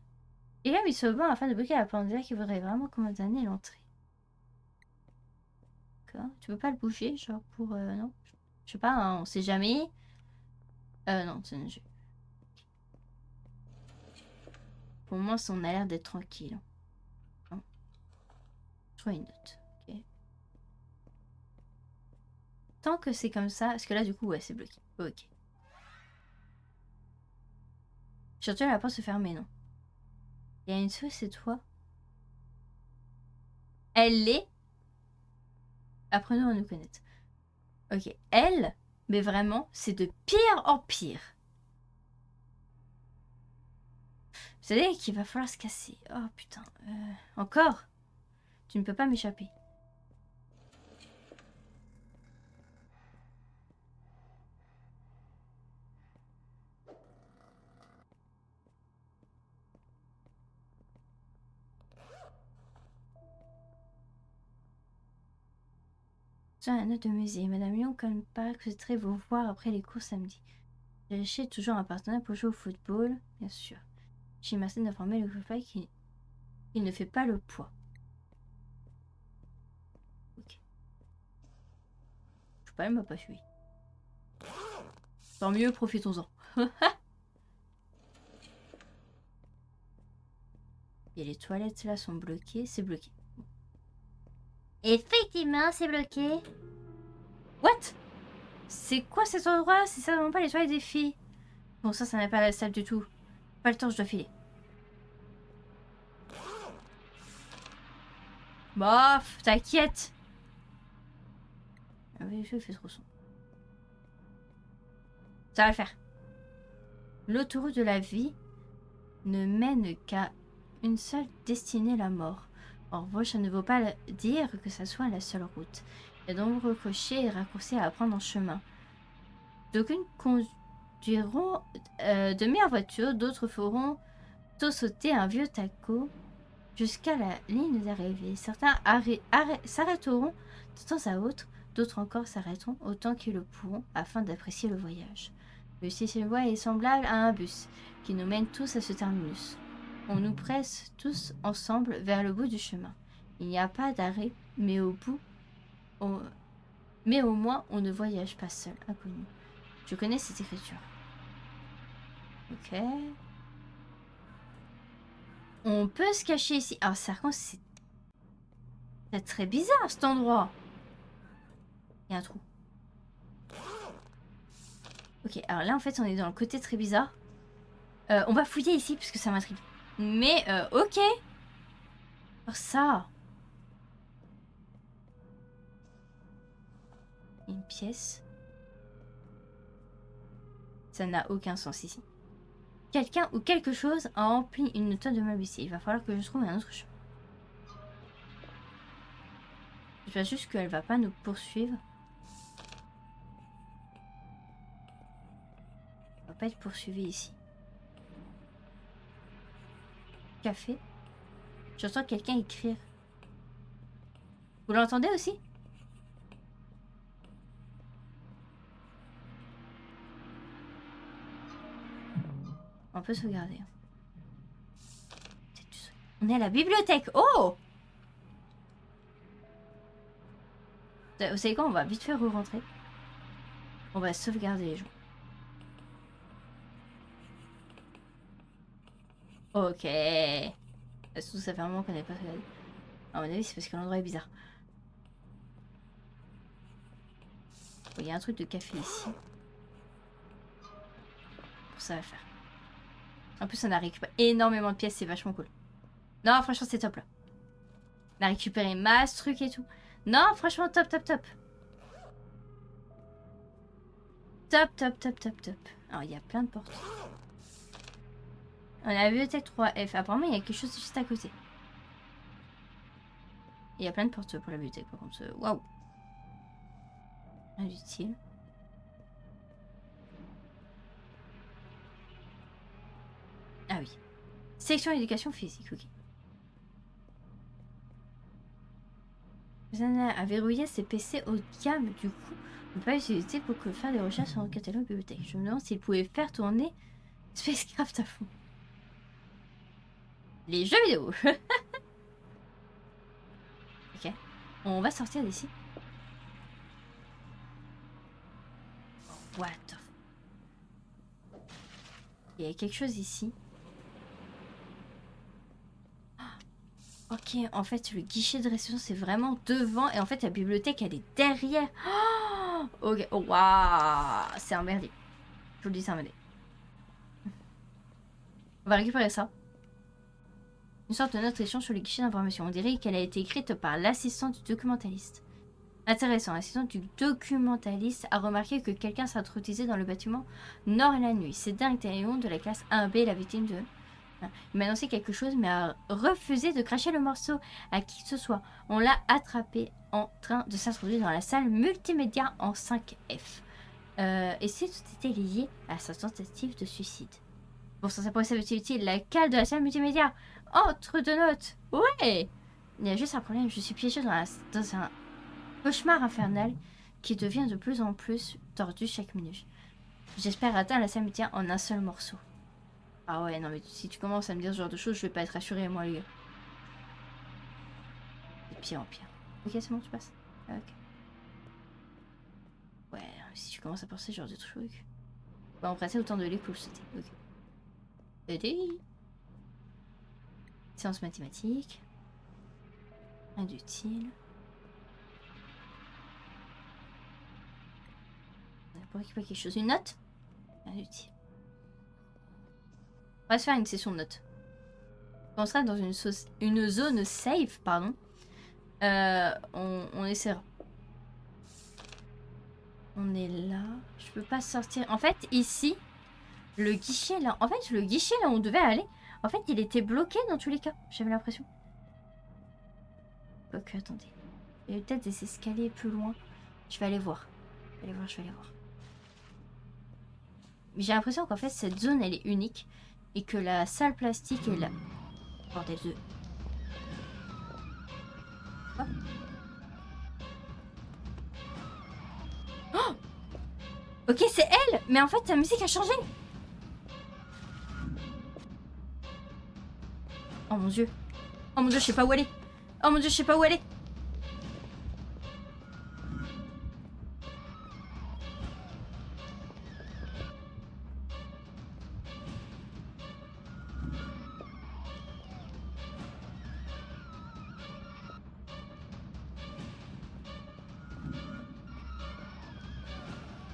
Il a mis ce banc afin de bloquer la pandémie qui voudrait vraiment condamner l'entrée. D'accord. Tu peux pas le bouger, genre pour... non. Je sais pas, hein, on sait jamais. Non, c'est un jeu. Pour moi, on a l'air d'être tranquille. Hein. Je trouve une note. Ok. Tant que c'est comme ça... Parce que là, du coup, ouais, c'est bloqué. Ok. Surtout, la porte se fermer, non. Il y a une souris, c'est toi. Elle est... Apprenons à nous connaître. Ok, elle, mais vraiment, c'est de pire en pire. Vous savez qu'il va falloir se casser. Oh putain. Encore? Tu ne peux pas m'échapper. J'ai un note de musée. Madame Lyon, comme pas que je souhaiterais vous voir après les cours samedi. J'ai acheté toujours un partenaire pour jouer au football, bien sûr. J'ai merci d'informer le copain qu'il ne fait pas le poids. Ok. Je sais pas, elle m'a pas suivi. Tant mieux, profitons-en. Et les toilettes là sont bloquées, c'est bloqué. Effectivement, c'est bloqué. What? C'est quoi cet endroit? C'est certainement pas les toilettes des filles. Bon, ça n'a pas la salle du tout. Pas le temps, je dois filer. Bof, t'inquiète. Ah oui, je fais trop son. Ça va le faire. L'autoroute de la vie ne mène qu'à une seule destinée, la mort. En revanche, ça ne veut pas dire que ça soit la seule route. Il y a de nombreux crochets et raccourcis à prendre en chemin. D'aucuns conduiront demi en voiture, d'autres feront tout sauter un vieux taco jusqu'à la ligne d'arrivée. Certains s'arrêteront de temps à autre, d'autres encore s'arrêteront autant qu'ils le pourront afin d'apprécier le voyage. Le système est semblable à un bus qui nous mène tous à ce terminus. On nous presse tous ensemble vers le bout du chemin. Il n'y a pas d'arrêt, mais au moins on ne voyage pas seul, inconnu. Je connais cette écriture. Ok. On peut se cacher ici. Ah, ça raconte, c'est très bizarre cet endroit. Il y a un trou. Ok, alors là en fait on est dans le côté très bizarre. On va fouiller ici parce que ça m'intrigue. Mais ok. Alors ça. Une pièce. Ça n'a aucun sens ici. Quelqu'un ou quelque chose a rempli une tonne de meubles ici. Il va falloir que je trouve un autre chemin. J'espère juste qu'elle va pas nous poursuivre. On va pas être poursuivi ici. Café. J'entends quelqu'un écrire. Vous l'entendez aussi? On peut sauvegarder. On est à la bibliothèque. Oh! Vous savez quoi? On va vite faire re-rentrer. On va sauvegarder les gens. Ok. Ça fait un moment qu'on n'est pas sauvegardé. À mon avis, c'est parce que l'endroit est bizarre. Bon, il y a un truc de café ici. Pour ça va le faire. En plus, on a récupéré énormément de pièces, c'est vachement cool. Non, franchement, c'est top là. On a récupéré masse, truc et tout. Non, franchement, top, top, top. Top, top, top, top, top. Alors, il y a plein de portes. On a la bibliothèque 3F. Apparemment, il y a quelque chose juste à côté. Il y a plein de portes pour la bibliothèque, par contre. Waouh. Inutile. Ah oui. Section éducation physique, ok. Vous en avez à verrouiller ces PC haut de gamme, du coup, on peut pas utiliser pour faire des recherches sur le catalogue bibliothèque. Je me demande s'il pouvait faire tourner Spacecraft à fond. Les jeux vidéo. Ok. On va sortir d'ici. What the... Il y a quelque chose ici. Ok, en fait, le guichet de réception, c'est vraiment devant. Et en fait, la bibliothèque, elle est derrière. Oh, ok, waouh. C'est un merdier. Je vous le dis, c'est un merdier. On va récupérer ça. Une sorte de note échange sur le guichet d'information. On dirait qu'elle a été écrite par l'assistant du documentaliste. Intéressant, l'assistant du documentaliste a remarqué que quelqu'un s'introduisait dans le bâtiment nord et la nuit. C'est dingue, Théon de la classe 1B, la victime de... Il m'a annoncé quelque chose, mais a refusé de cracher le morceau à qui que ce soit. On l'a attrapé en train de s'introduire dans la salle multimédia en 5F. Et si tout était lié à sa tentative de suicide. Pour ça pourrait s'avérer utile, la cale de la salle multimédia. Entre deux notes. Ouais. Il y a juste un problème, je suis piégée dans un cauchemar infernal qui devient de plus en plus tordu chaque minute. J'espère atteindre la salle multimédia en un seul morceau. Ah ouais, non mais si tu commences à me dire ce genre de choses, je vais pas être rassurée, moi, les gars. De pire en pire. Ok, c'est bon, tu passes. Ah, ok. Ouais, si tu commences à penser ce genre de trucs. Bah, on passait autant de lait pour le sauter. Ok. Séance mathématique. Inutile. Pour récupérer quelque chose. Une note? Inutile. On va se faire une session de notes. On sera dans une zone safe, pardon. On essaiera. On est là. Je peux pas sortir. En fait, ici, le guichet là. En fait, le guichet là où on devait aller. En fait, il était bloqué dans tous les cas. J'avais l'impression. Ok, attendez. Il y a peut-être des escaliers plus loin. Je vais aller voir. Je vais aller voir. J'ai l'impression qu'en fait, cette zone, elle est unique. Et que la salle plastique est là. Bordel de... Quoi? Oh, ok, c'est elle. Mais en fait, sa musique a changé. Oh mon dieu. Oh mon dieu, je sais pas où elle est. Oh mon dieu, je sais pas où elle est.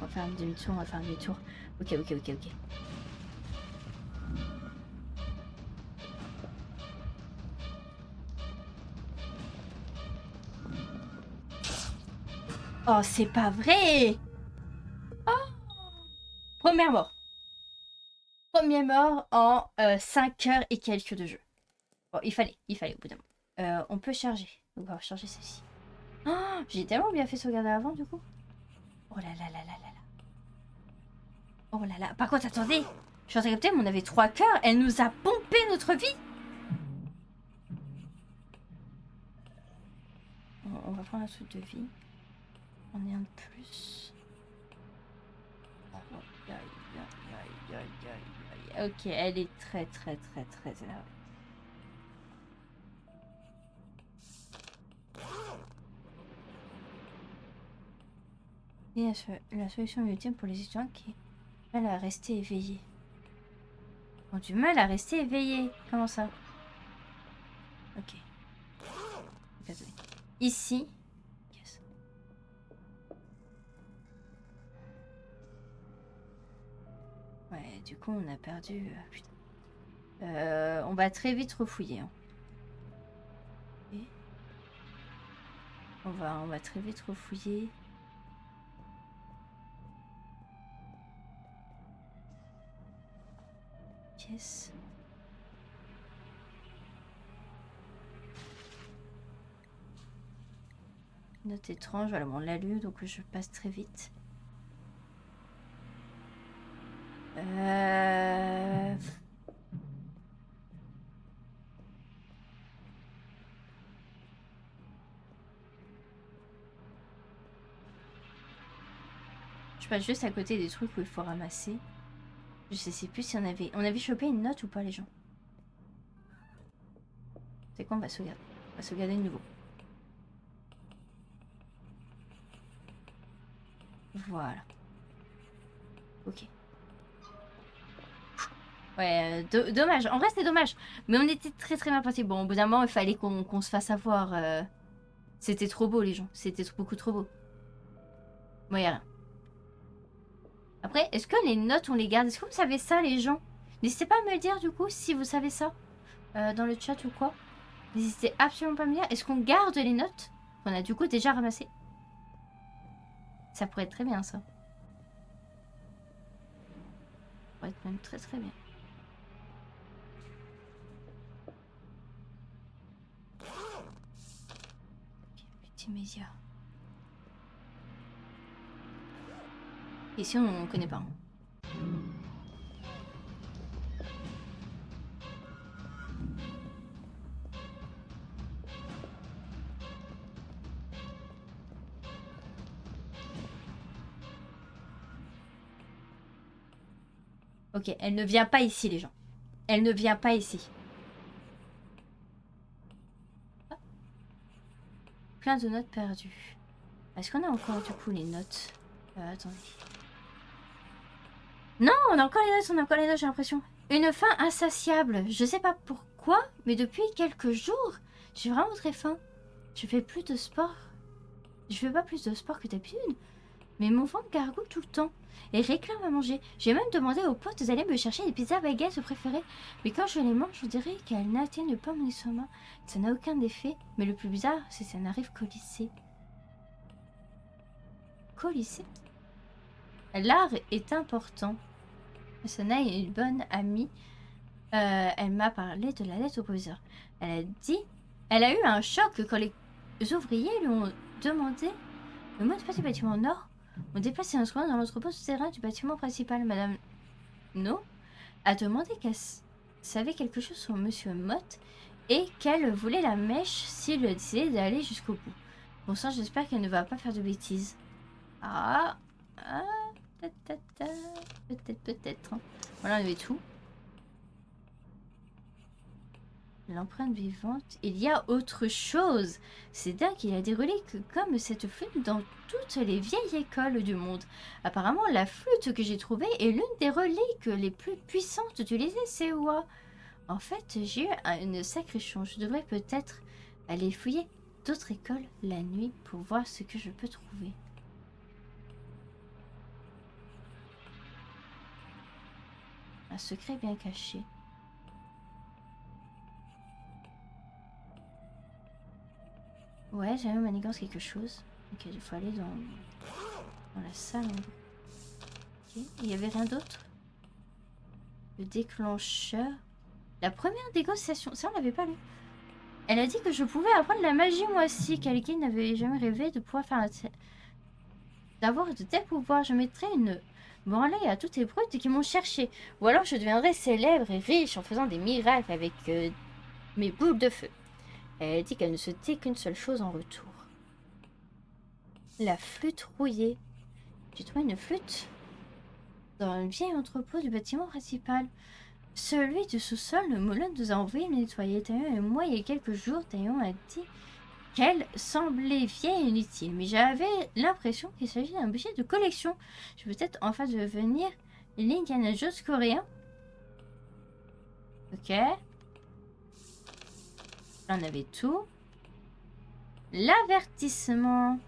On va faire un demi-tour, on va faire un demi-tour. Ok, ok, ok, ok. Oh, c'est pas vrai. Oh. Première mort. Première mort en 5 heures et quelques de jeu. Bon, il fallait au bout d'un moment. On peut charger. Donc on va charger celle-ci. Oh, j'ai tellement bien fait sauvegarder avant du coup. Oh là là là là là là. Oh là là. Par contre, attendez. Je suis en train de capter, mais on avait 3 cœurs. Elle nous a pompé notre vie. On va prendre un truc de vie. On est un de plus. Ok, elle est très très très très énervée. Et la solution ultime pour les étudiants qui ont du mal à rester éveillés. Ont du mal à rester éveillés. Comment ça? Ok. Ici. Yes. Ouais, du coup, on a perdu... putain. On va très vite refouiller. Hein. Okay. On va très vite refouiller. Pièce. Note étrange. Voilà, bon, on l'a lu, donc je passe très vite. Je passe juste à côté des trucs où il faut ramasser. Je sais plus si on avait... On avait chopé une note ou pas, les gens. C'est quoi, on va sauvegarder. On va sauvegarder de nouveau. Voilà. Ok. Ouais, dommage. En vrai, c'était dommage. Mais on était très très bien partis. Bon, au bout d'un moment, il fallait qu'on se fasse avoir. C'était trop beau, les gens. C'était beaucoup trop beau. Bon, y'a rien. Après, est-ce que les notes, on les garde? Est-ce que vous savez ça, les gens? N'hésitez pas à me le dire, du coup, si vous savez ça. Dans le chat ou quoi. N'hésitez absolument pas à me dire. Est-ce qu'on garde les notes qu'on a du coup déjà ramassées? Ça pourrait être très bien, ça. Ça pourrait être même très très bien. Multimédia. Ici, on ne connaît pas. Ok, elle ne vient pas ici, les gens. Elle ne vient pas ici. Ah. Plein de notes perdues. Est-ce qu'on a encore, du coup, les notes? Attendez. Non, on a encore les notes, on a encore les notes, j'ai l'impression. Une faim insatiable. Je sais pas pourquoi, mais depuis quelques jours, j'ai vraiment très faim. Je fais plus de sport. Je fais pas plus de sport que d'habitude. Mais mon ventre gargouille tout le temps et réclame à manger. J'ai même demandé aux potes d'aller me chercher des pizzas baguettes préférées. Mais quand je les mange, je dirais qu'elles n'atteignent pas mon estomac. Ça n'a aucun effet. Mais le plus bizarre, c'est que ça n'arrive qu'au lycée. Qu'au lycée? L'art est important. Sana est une bonne amie. Elle m'a parlé de la lettre au professeur. Elle a dit... Elle a eu un choc quand les ouvriers lui ont demandé le mot de passe du bâtiment nord. On déplace un instrument dans l'entrepôt souterrain du bâtiment principal. Madame No a demandé qu'elle savait quelque chose sur Monsieur Mott et qu'elle voulait la mèche s'il décidait d'aller jusqu'au bout. Bon sang, j'espère qu'elle ne va pas faire de bêtises. Ah, peut-être. Voilà, on avait tout. L'empreinte vivante. Il y a autre chose. C'est dingue, il y a des reliques comme cette flûte dans toutes les vieilles écoles du monde. Apparemment, la flûte que j'ai trouvée est l'une des reliques les plus puissantes utilisées, c'est Sewa. En fait, j'ai eu une sacrée chance. Je devrais peut-être aller fouiller d'autres écoles la nuit pour voir ce que je peux trouver. Un secret bien caché. Ouais, j'avais manigance quelque chose. Ok, il faut aller dans la salle. Ok, il y avait rien d'autre. Le déclencheur. La première négociation. Ça, on l'avait pas lu. Elle a dit que je pouvais apprendre la magie moi aussi. Quelqu'un n'avait jamais rêvé de pouvoir faire d'avoir de tels pouvoirs. Je mettrais une branlée à toutes les brutes qui m'ont cherché. Ou alors je deviendrais célèbre et riche en faisant des miracles avec mes boules de feu. Elle a dit qu'elle ne souhaitait qu'une seule chose en retour. La flûte rouillée. J'ai trouvé une flûte dans un vieil entrepôt du bâtiment principal. Celui du sous-sol, le moulin nous a envoyé le nettoyer. Taillon et moi, il y a quelques jours, Taillon a dit qu'elle semblait vieille et inutile. Mais j'avais l'impression qu'il s'agit d'un objet de collection. Je vais peut-être enfin devenir l'Indiana Jones coréen. Ok. Là, on avait tout. L'avertissement.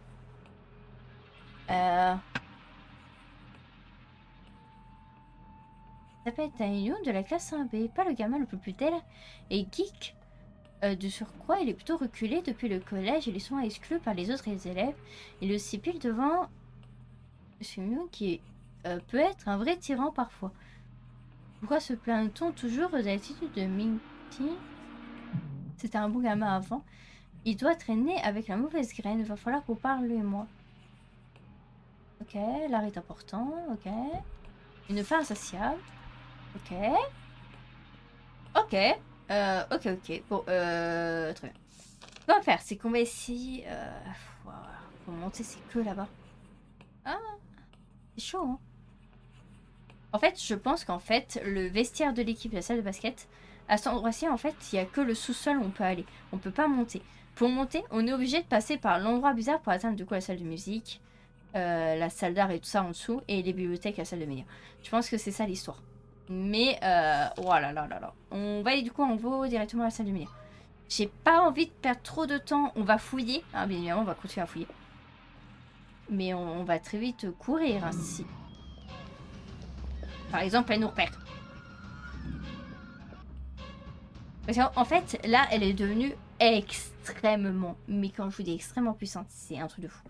s'appelle Taïno de la classe 1B, pas le gamin le plus putel et geek. De surcroît, il est plutôt reculé depuis le collège et les sont exclus par les autres élèves. Il est aussi pile devant Sumion qui peut être un vrai tyran parfois. Pourquoi se plaint-on toujours de l'attitude de Minky? C'était un bon gamin avant. Il doit traîner avec la mauvaise graine. Il va falloir qu'on parle lui et moi. Ok, l'art est important. Ok. Une fin insatiable. Ok. Ok. Ok. Bon, très bien. Ce qu'on va faire, c'est qu'on va essayer... voilà. Pour monter, c'est que là-bas. Ah, c'est chaud, hein. En fait, je pense qu'en fait, le vestiaire de l'équipe, la salle de basket, à cet endroit-ci, en fait, il n'y a que le sous-sol où on peut aller. On peut pas monter. Pour monter, on est obligé de passer par l'endroit bizarre pour atteindre du coup la salle de musique, la salle d'art et tout ça en dessous, et les bibliothèques, la salle de médias. Je pense que c'est ça l'histoire. Mais, oh là là là là. On va aller du coup en haut directement à la salle de médias. J'ai pas envie de perdre trop de temps. On va fouiller. Hein, bien évidemment, on va continuer à fouiller. Mais on va très vite courir ainsi. Par exemple, elle nous repère. Parce qu'en fait, là, elle est devenue extrêmement, mais quand je vous dis extrêmement puissante, c'est un truc de fou.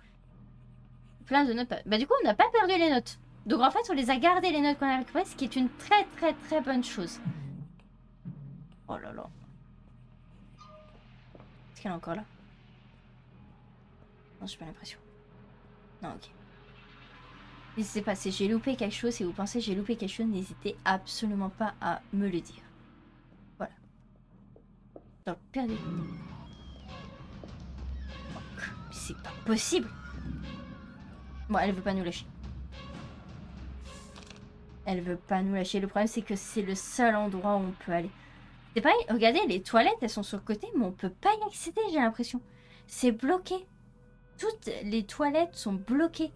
Plein de notes. Bah du coup, on n'a pas perdu les notes. Donc en fait, on les a gardées les notes qu'on a récupérées, ce qui est une très bonne chose. Oh là là. Est-ce qu'elle est encore là? Non, j'ai pas l'impression. Non, ok. N'hésitez pas, si j'ai loupé quelque chose, si vous pensez que j'ai loupé quelque chose, n'hésitez absolument pas à me le dire. Voilà. Dans le pire des... C'est pas possible. Bon, elle veut pas nous lâcher. Elle veut pas nous lâcher. Le problème, c'est que c'est le seul endroit où on peut aller. C'est pareil, regardez, les toilettes, elles sont sur le côté, mais on peut pas y accéder, j'ai l'impression. C'est bloqué. Toutes les toilettes sont bloquées.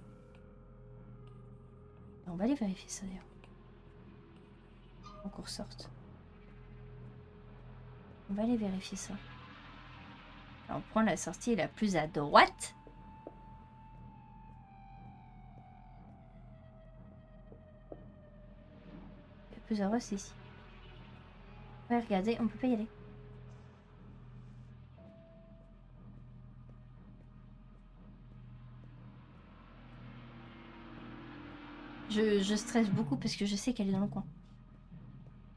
On va aller vérifier ça, d'ailleurs. Qu'on ressorte. On va aller vérifier ça. Alors, on prend la sortie la plus à droite. La plus à droite, c'est ici. Ouais, regardez, on peut pas y aller. Je stresse beaucoup parce que je sais qu'elle est dans le coin.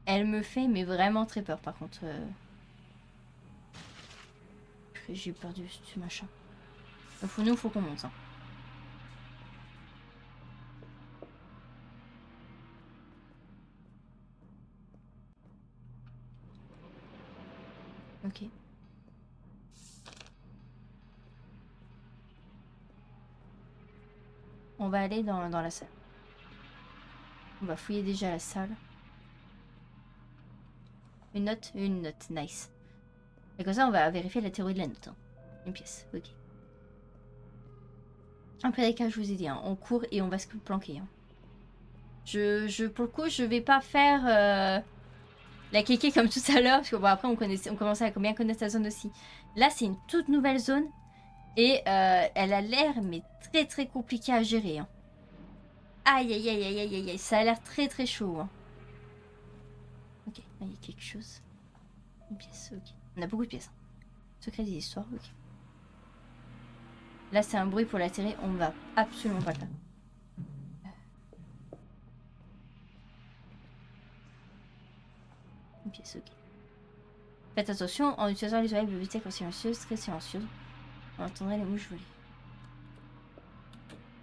Elle me fait, mais vraiment très peur, par contre. J'ai perdu ce machin. Nous, faut qu'on monte. Hein. Ok. On va aller dans la salle. On va fouiller déjà la salle. Une note, nice. Et comme ça, on va vérifier la théorie de la note. Hein. Une pièce, ok. Après les cas, je vous ai dit, hein, on court et on va se planquer. Hein. Pour le coup, je vais pas faire la kéké comme tout à l'heure, parce que bon, après, on commençait à bien connaître la zone aussi. Là, c'est une toute nouvelle zone et elle a l'air, mais très compliquée à gérer. Hein. Aïe, ça a l'air très chaud. Hein. Ok, là, il y a quelque chose. Une pièce, ok. On a beaucoup de pièces. Hein. Secret des histoires, ok. Là, c'est un bruit pour l'attirer, on va absolument pas le faire. Une pièce, ok. Faites attention, en utilisant les oreilles bibliothèques silencieuses, très silencieuses, on entendrait les mouches voler.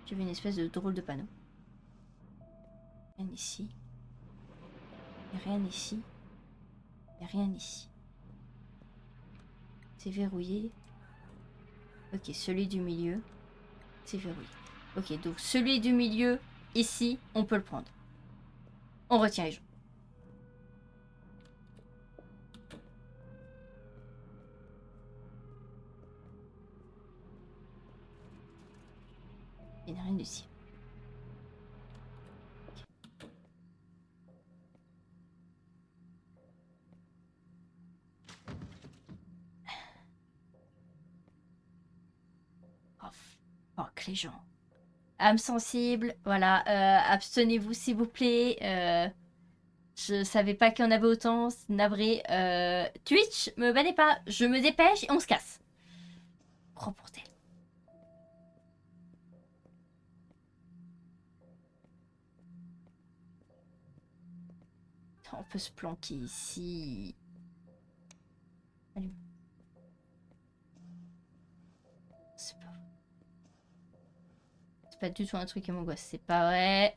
J'ai vu une espèce de drôle de panneau. Rien ici. Il n'y a rien ici. Il n'y a rien ici. C'est verrouillé. Ok, celui du milieu. C'est verrouillé. Ok, donc celui du milieu, ici, on peut le prendre. On retient les gens. Il n'y a rien ici. Oh, fuck les gens. Âme sensible, voilà. Abstenez-vous s'il vous plaît. Je savais pas qu'il y en avait autant, c'est navré. Twitch, me bannez pas, je me dépêche et on se casse. Oh bordel. On peut se planquer ici. Allez. C'est pas vrai. C'est pas du tout un truc qui m'angoisse, c'est pas vrai.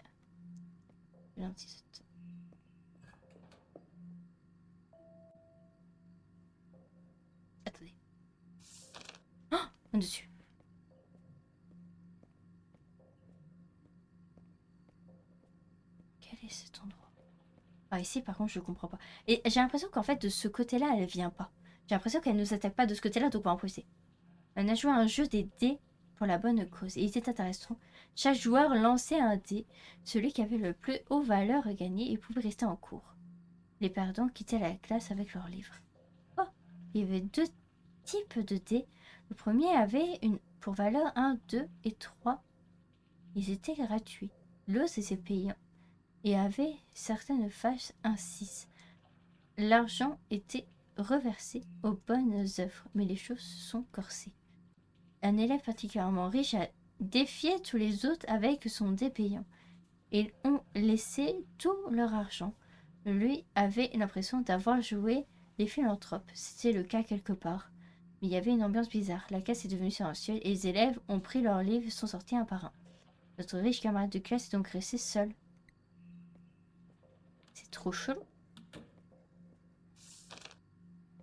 Attendez. Oh, un dessus. Quel est cet endroit? Ah, ici, par contre, je comprends pas. Et j'ai l'impression qu'en fait, de ce côté-là, elle vient pas. J'ai l'impression qu'elle nous attaque pas de ce côté-là, donc on va improviser. On a joué à un jeu des dés pour la bonne cause. Et il était intéressant. Chaque joueur lançait un dé. Celui qui avait le plus haut valeur gagnait et pouvait rester en cours. Les perdants quittaient la classe avec leurs livres. Oh, il y avait 2 types de dés. Le premier avait une pour valeur 1, 2 et 3. Ils étaient gratuits. L'autre était payant et avait certaines faces 1, 6. L'argent était reversé aux bonnes œuvres, mais les choses sont corsées. Un élève particulièrement riche a défié tous les autres avec son dé payant. Ils ont laissé tout leur argent. Lui avait l'impression d'avoir joué les philanthropes. C'était le cas quelque part. Mais il y avait une ambiance bizarre. La classe est devenue silencieuse et les élèves ont pris leurs livres et sont sortis un par un. Notre riche camarade de classe est donc resté seul. C'est trop chelou.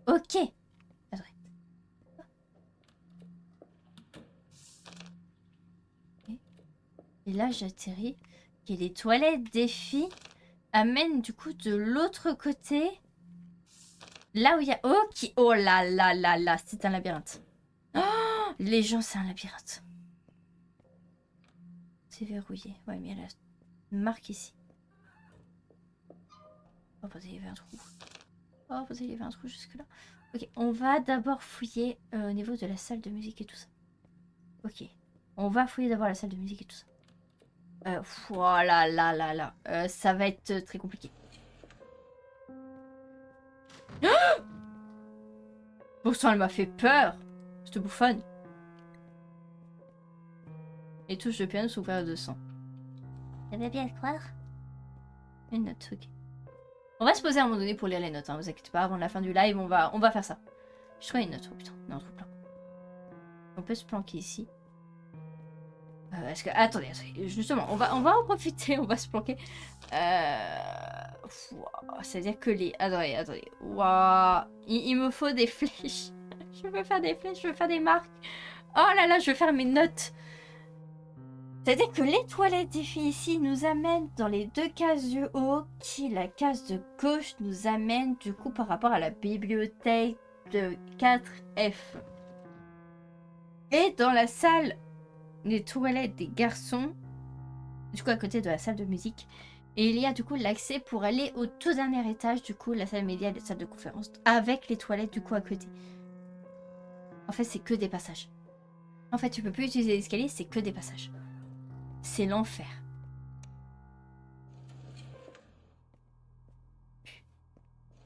Ok. Attendez. Et là, j'atterris. Et les toilettes des filles amènent du coup de l'autre côté. Là où il y a... Ok. Oh là là là là. C'est un labyrinthe. Oh, les gens, c'est un labyrinthe. C'est verrouillé. Ouais, mais il y a la marque ici. Oh, vous il y avait un trou. Oh, vous il y avait un trou jusque là. Ok, on va d'abord fouiller au niveau de la salle de musique et tout ça. Ok. On va fouiller d'abord la salle de musique et tout ça. Voilà, là, là, là. Ça va être très compliqué. Pourtant, elle m'a fait peur. Je te bouffonne. Les touches de piano sont couvertes de sang. Ça va bien le croire. Une note, ok. On va se poser à un moment donné pour lire les notes, hein, vous inquiétez pas, avant la fin du live, on va faire ça. Je trouve une note, oh putain, on est en trop plein. On peut se planquer ici. Est-ce que... Attendez, justement, on va en profiter, on va se planquer. C'est-à-dire que les... Attendez. Waouh. Il me faut des flèches. Je veux faire des flèches, je veux faire des marques. Oh là là, je veux faire mes notes. C'est-à-dire que les toilettes des filles ici nous amènent dans les 2 cases du haut, qui la case de gauche nous amène du coup par rapport à la bibliothèque de 4F. Et dans la salle des toilettes des garçons, du coup à côté de la salle de musique, et il y a du coup l'accès pour aller au tout dernier étage, du coup la salle média et la salle de conférence, avec les toilettes du coup à côté. En fait c'est que des passages. En fait tu peux plus utiliser l'escalier, c'est que des passages. C'est l'enfer.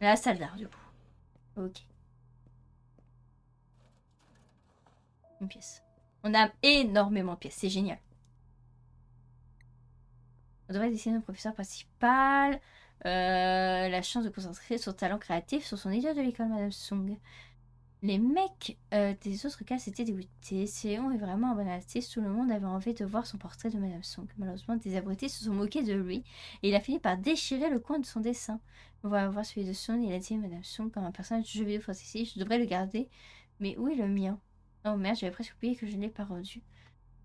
La salle d'art, du coup. Ok. Une pièce. On a énormément de pièces, c'est génial. On devrait dessiner notre professeur principal. La chance de concentrer son talent créatif sur son idole de l'école, Madame Sung. Les mecs des autres cas s'étaient dégoûtés. Séon est vraiment un bon artiste. Tout le monde avait envie de voir son portrait de Madame Song. Malheureusement, des abrutis se sont moqués de lui et il a fini par déchirer le coin de son dessin. On va voir celui de Song. Il a dit Madame Song comme un personnage de jeu vidéo fantasy. Je devrais le garder. Mais où est le mien? Oh merde, j'avais presque oublié que je ne l'ai pas rendu.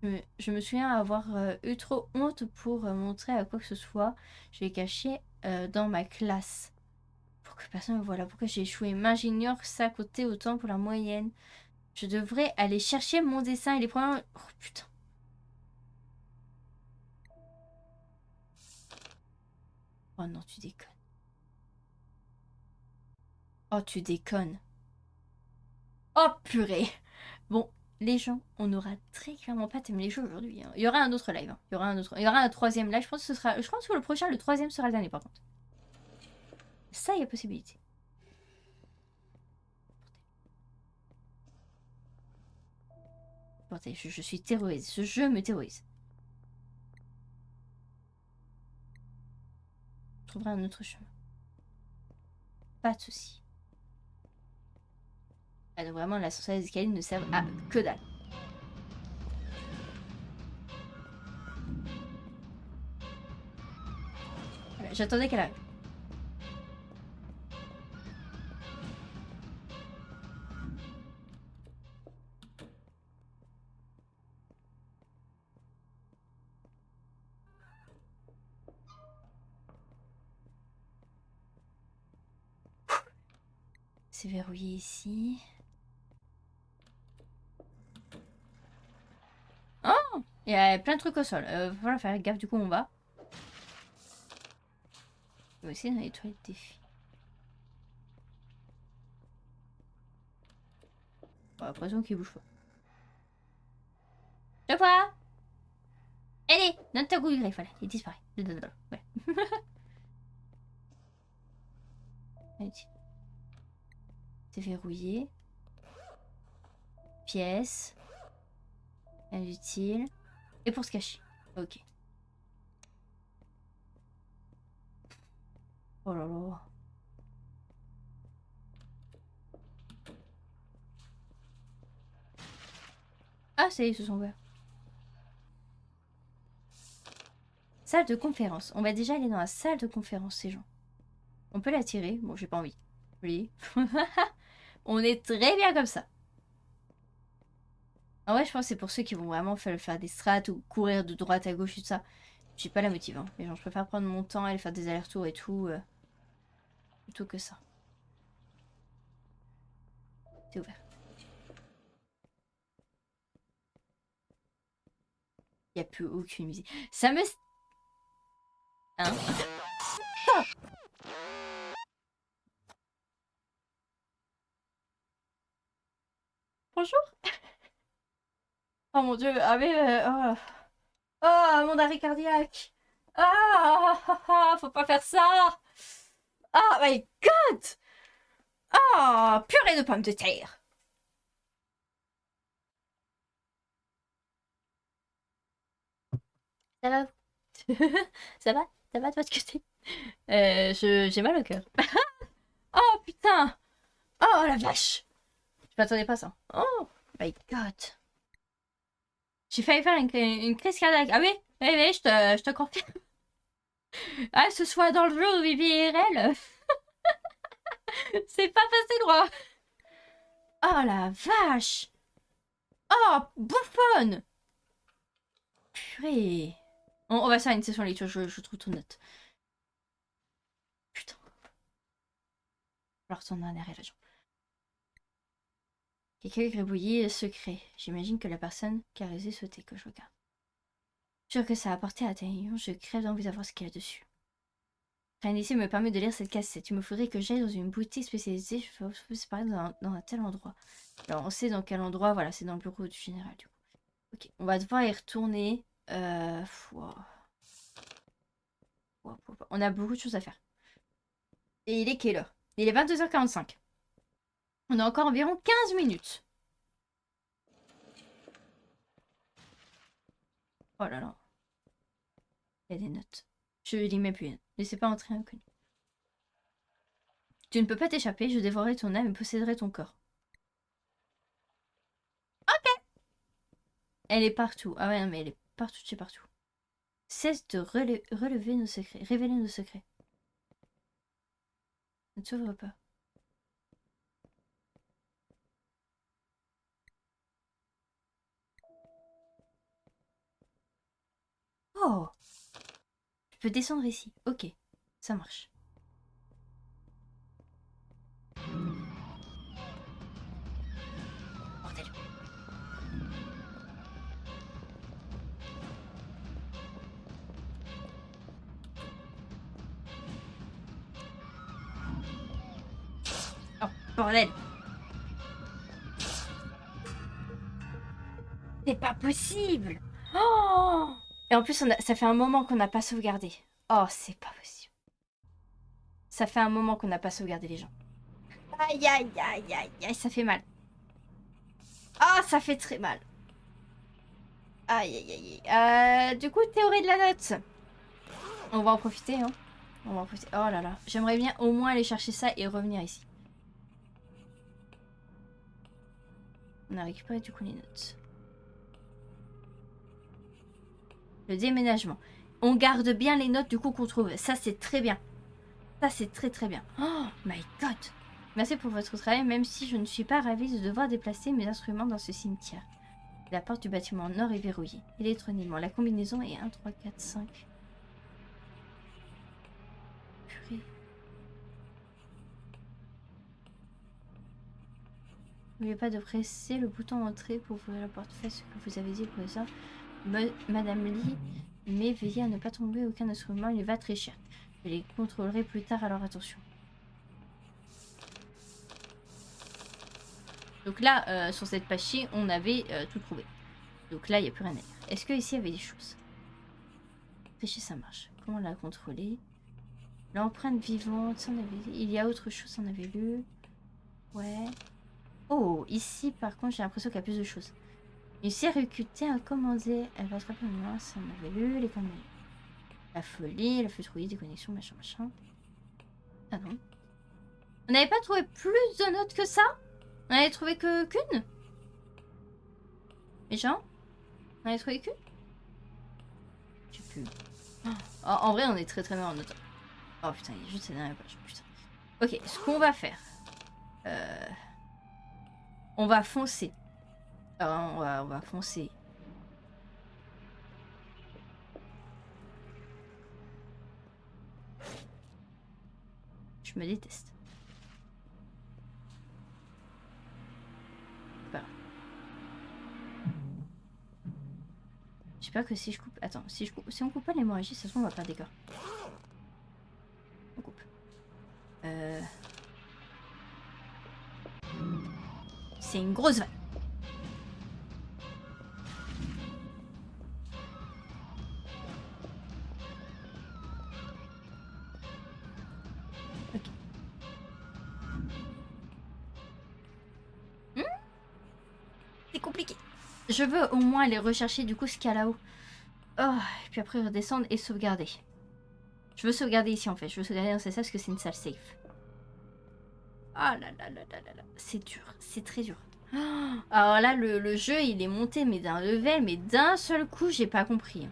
Je me souviens avoir eu trop honte pour montrer à quoi que ce soit. Je l'ai caché dans ma classe. Pour que personne me voie là. Pourquoi j'ai échoué? Mince, j'ignore ça à côté autant pour la moyenne. Je devrais aller chercher mon dessin et les problèmes... Oh putain. Oh non, tu déconnes. Oh, tu déconnes. Oh purée. Bon, les gens, on n'aura très clairement pas terminé les jeux aujourd'hui. Hein. Il y aura un autre live. Hein. Il y aura un 3e live. Je pense que le prochain, le 3e sera le dernier par contre. Ça, il y a possibilité. Portez, je suis terrorisée. Ce jeu me terrorise. Je trouverai un autre chemin. Pas de soucis. Ah, donc vraiment, l'ascenseur et les escaliers ne servent à que dalle. Voilà, j'attendais qu'elle arrive. C'est verrouillé ici. Oh! Il y a plein de trucs au sol. Voilà, faire gaffe, du coup, on va. On va essayer dans les toilettes des filles. Bon, l'impression qu'il bouge pas. Je vois! Allez, donne ta goût du griffe, voilà, il disparaît. Ouais. C'est verrouillé. Pièce. Inutile. Et pour se cacher. Ok. Oh là là. Ah, ça y est, ils se sont ouverts. Salle de conférence. On va déjà aller dans la salle de conférence, ces gens. On peut la tirer. Bon, j'ai pas envie. Oui. On est très bien comme ça. En vrai, je pense que c'est pour ceux qui vont vraiment faire des strats ou courir de droite à gauche et tout ça. J'ai pas la motive. Hein. Mais genre, je préfère prendre mon temps et aller faire des allers-retours et tout. Plutôt que ça. C'est ouvert. Il n'y a plus aucune musique. Ça me... Hein? Bonjour. Oh mon dieu. Ah mais... oh. Oh, mon arrêt cardiaque. Faut pas faire ça. Oh my god. Oh, purée de pommes de terre. Ça va? Ça va? Ça va de votre côté? J'ai mal au cœur. Oh putain! Oh la vache! Je m'attendais pas à ça. Oh my god! J'ai failli faire une crise cardiaque. Ah oui? Oui, oui, je te confirme. Ah, ce soit dans le jeu ou IRL, c'est pas passé droit. Oh la vache! Oh, bouffonne! Purée! On va faire une session lecture, je trouve ton note. Putain. Alors, ton dernier révélation. Quelqu'un gribouillé secret. J'imagine que la personne qui a réalisé souhaitait que je regarde. Sûr que ça a apporté à ta réunion, je crève d'envie d'avoir ce qu'il y a dessus. Rien ici me permet de lire cette cassette. Il me faudrait que j'aille dans une boutique spécialisée. Je peux séparer dans un tel endroit. Alors, on sait dans quel endroit. Voilà, c'est dans le bureau du général, du coup. Ok, on va devoir y retourner. Wow. On a beaucoup de choses à faire. Et il est quelle heure? Il est 22h45. On a encore environ 15 minutes. Oh là là. Il y a des notes. Je lis mes plus. Laissez pas entrer inconnu. Tu ne peux pas t'échapper, je dévorerai ton âme et posséderai ton corps. Ok. Elle est partout. Ah ouais, non, mais elle est partout de chez partout. Cesse de relever nos secrets. Révéler nos secrets. Ne t'ouvre pas. Oh! Je peux descendre ici. Ok. Ça marche. Bordel. Oh, bordel. C'est pas possible. Oh! Et en plus, ça fait un moment qu'on n'a pas sauvegardé. Oh, c'est pas possible. Ça fait un moment qu'on n'a pas sauvegardé les gens. Aïe, aïe, aïe, aïe, aïe, ça fait mal. Ah, ça fait très mal. Aïe, aïe, aïe. Du coup, théorie de la note. On va en profiter, hein. On va en profiter. Oh là là. J'aimerais bien au moins aller chercher ça et revenir ici. On a récupéré du coup les notes. Le déménagement. On garde bien les notes du coup qu'on trouve. Ça, c'est très bien. Ça, c'est très très bien. Oh my god. Merci pour votre travail, même si je ne suis pas ravie de devoir déplacer mes instruments dans ce cimetière. La porte du bâtiment nord est verrouillée. Électroniquement, la combinaison est 1, 3, 4, 5. Purée. N'oubliez pas de presser le bouton entrée pour ouvrir la porte. Faites ce que vous avez dit, professeur. Madame Lee, mais veillez à ne pas tomber aucun instrument, il va très cher. Je les contrôlerai plus tard, alors attention. Donc là, sur cette page-ci, on avait tout trouvé. Donc là, il n'y a plus rien à dire. Est-ce que ici il y avait des choses? Réfléchis, ça marche. Comment la contrôler? L'empreinte vivante, ça on avait... Il y a autre chose, ça on avait lu. Ouais. Oh, ici par contre, j'ai l'impression qu'il y a plus de choses. Une série QT à commander. Elle va attraper une main, ça on avait lu. Les caméras. La folie, la futrouille, des connexions, machin, machin. Ah non. On n'avait pas trouvé plus de notes que ça? On n'avait trouvé que qu'une? Mais genre? On n'avait trouvé qu'une? Je sais plus. Oh, en vrai, on est très très bien en note. Oh putain, il y a juste cette dernière page. Putain. Ok, ce qu'on va faire. On va foncer. On va foncer. Je me déteste. Voilà. J'espère que si je coupe... Attends, si on coupe pas l'hémorragie, ça se trouve on va perdre des corps. On coupe. C'est une grosse vague. Ok. C'est compliqué. Je veux au moins aller rechercher du coup ce qu'il y a là-haut. Oh, et puis après redescendre et sauvegarder. Je veux sauvegarder ici en fait. Je veux sauvegarder dans cette salle parce que c'est une salle safe. Ah là là là là là là. C'est dur. C'est très dur. Oh, alors là, le jeu, il est monté mais d'un level, mais d'un seul coup, j'ai pas compris.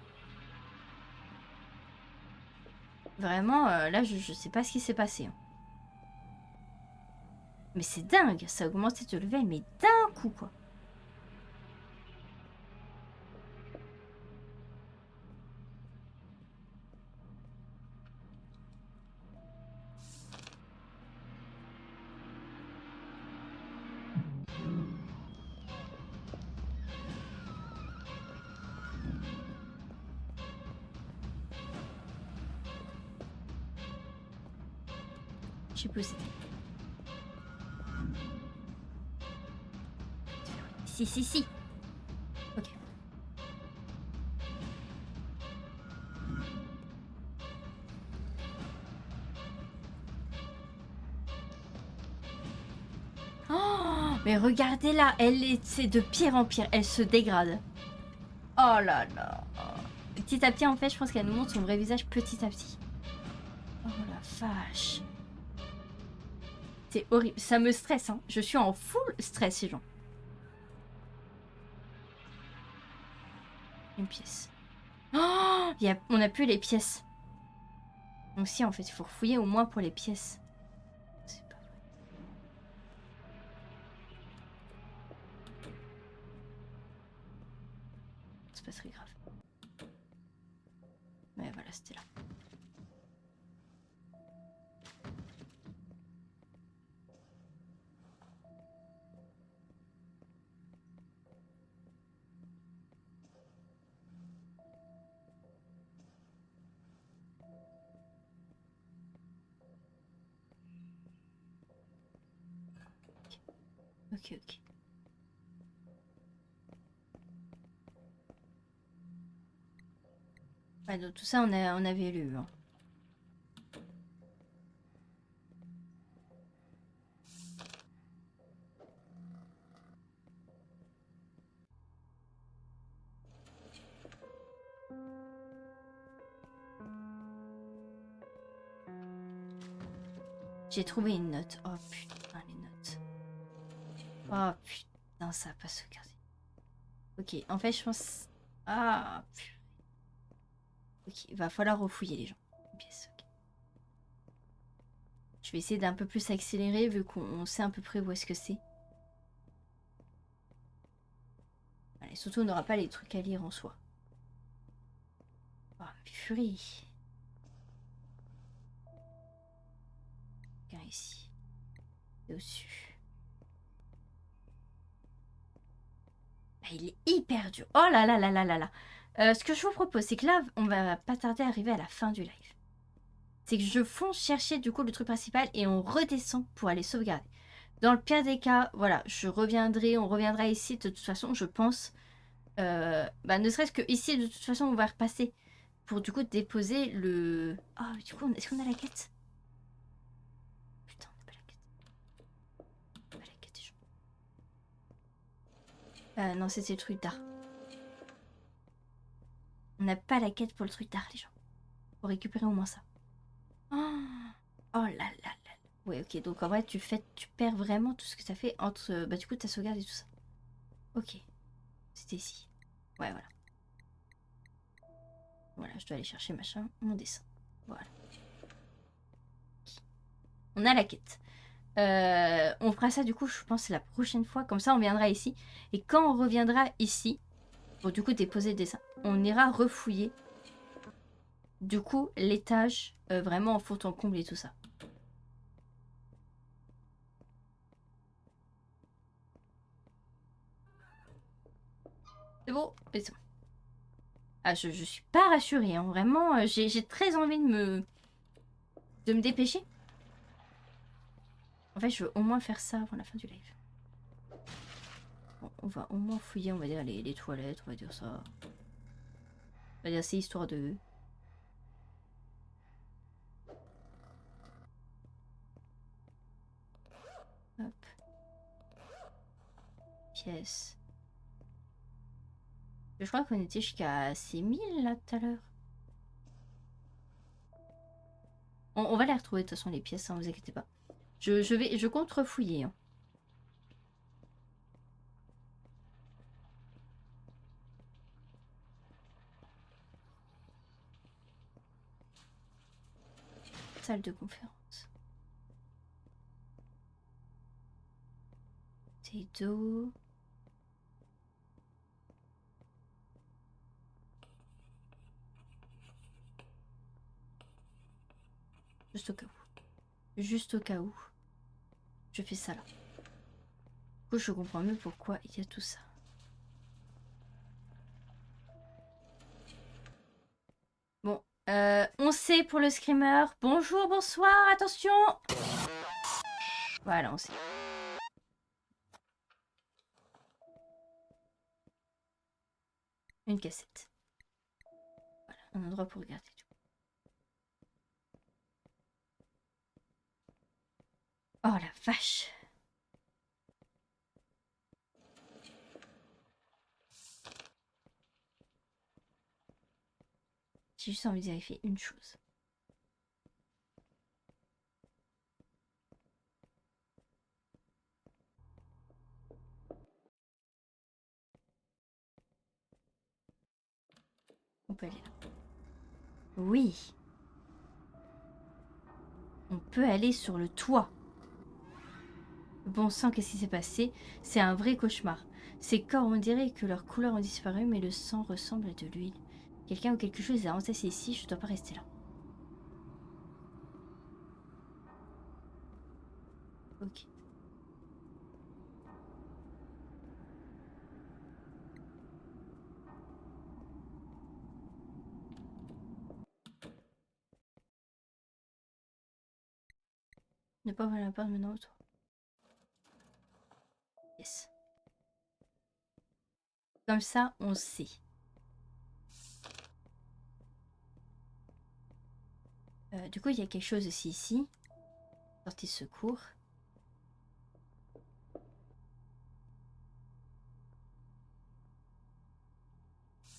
Vraiment, là, je sais pas ce qui s'est passé. Hein. Mais c'est dingue. Ça a augmenté de level, mais d'un coup, quoi. Je sais plus où c'était. Si, si, si. Ok. Oh, mais regardez là, c'est de pire en pire. Elle se dégrade. Oh là là. Petit à petit, en fait, je pense qu'elle nous montre son vrai visage petit à petit. Oh la vache. C'est horrible. Ça me stresse, hein. Je suis en full stress, ces gens. Une pièce. Oh, on n'a plus les pièces. Donc si, en fait, il faut fouiller au moins pour les pièces. C'est pas vrai. C'est pas très grave. Mais voilà, c'était là. Ok, ok. Ouais, donc tout ça, on avait lu. Hein. J'ai trouvé une note. Oh putain, les notes. Oh putain, ça va pas sauvegarder. Ok, en fait, je pense... Ah, putain. Ok, il va falloir refouiller les gens. Une pièce, ok. Je vais essayer d'un peu plus accélérer vu qu'on sait à peu près où est-ce que c'est. Allez, surtout, on n'aura pas les trucs à lire en soi. Oh, furie. Regarde ici. Et au-dessus. Ah, il est hyper dur. Oh là là là là là là. Ce que je vous propose, c'est que là, on va pas tarder à arriver à la fin du live. C'est que je fonce chercher du coup le truc principal et on redescend pour aller sauvegarder. Dans le pire des cas, voilà, on reviendra ici de toute façon, je pense. Ne serait-ce que ici, de toute façon, on va repasser pour du coup déposer le... Ah, du coup, est-ce qu'on a la quête? Putain, on n'a pas la quête. On n'a pas la quête, les gens. Non, c'était le truc d'art. On n'a pas la quête pour le truc d'art, les gens. Faut récupérer au moins ça. Oh, oh là là là. Ouais, ok, donc en vrai, tu perds vraiment tout ce que ça fait entre, du coup, ta sauvegarde et tout ça. Ok, c'était ici. Ouais, voilà. Voilà, je dois aller chercher machin, mon dessin. Voilà. On a la quête. On fera ça du coup, je pense, la prochaine fois. Comme ça, on viendra ici. Et quand on reviendra ici, pour du coup déposer le dessin, on ira refouiller du coup l'étage vraiment en fond en comble et tout ça. C'est bon, c'est bon. Ah, je suis pas rassurée, hein. Vraiment, j'ai très envie de me dépêcher. En fait, je veux au moins faire ça avant la fin du live. Bon, on va au moins fouiller, on va dire les toilettes, on va dire ça. On va dire c'est histoire de... Hop. Pièce. Je crois qu'on était jusqu'à 6000 là tout à l'heure. On va les retrouver de toute façon les pièces, hein, vous inquiétez pas. Je compte refouiller. Hein. Salle de conférence. Bouteille d'eau. Juste au cas où. Juste au cas où. Je fais ça là. Du coup, je comprends mieux pourquoi il y a tout ça. Bon, on sait pour le screamer. Bonjour, bonsoir, attention. Voilà, on sait. Une cassette. Voilà, un endroit pour regarder. Oh la vache. J'ai juste envie de vérifier une chose. On peut aller là. Oui. On peut aller sur le toit. Bon sang, qu'est-ce qui s'est passé? C'est un vrai cauchemar. Ces corps, on dirait que leurs couleurs ont disparu, mais le sang ressemble à de l'huile. Quelqu'un ou quelque chose est entassé ici, je dois pas rester là. Ok. Ne pas voir la porte maintenant autour. Yes. Comme ça, on sait. Du coup, il y a quelque chose aussi ici. Sortie de secours.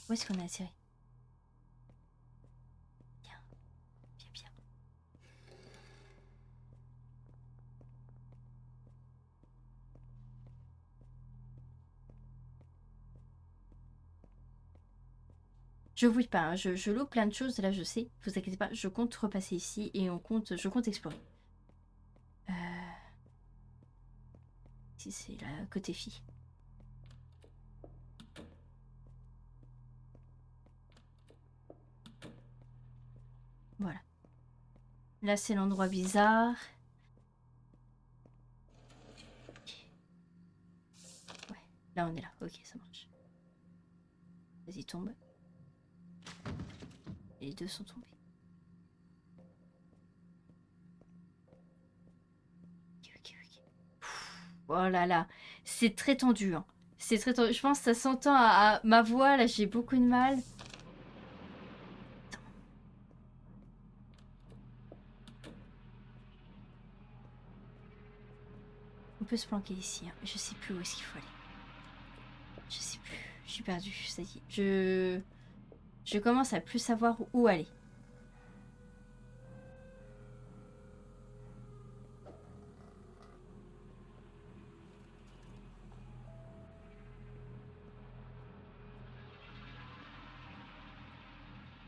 Où est-ce qu'on a atterri? Bien, bien, bien. Je vous dis pas, hein, je loupe plein de choses, là je sais, vous inquiétez pas, je compte repasser ici et je compte explorer. Si c'est là, côté fille. Voilà. Là c'est l'endroit bizarre. Ouais, là on est là, ok ça marche. Vas-y tombe. Et les deux sont tombés. Ok. Oh là là, c'est très tendu. Hein. C'est très tendu. Je pense que ça s'entend à ma voix, là j'ai beaucoup de mal. On peut se planquer ici. Hein. Je sais plus où est-ce qu'il faut aller. Je sais plus. Je suis perdue, ça y est. Je commence à plus savoir où aller.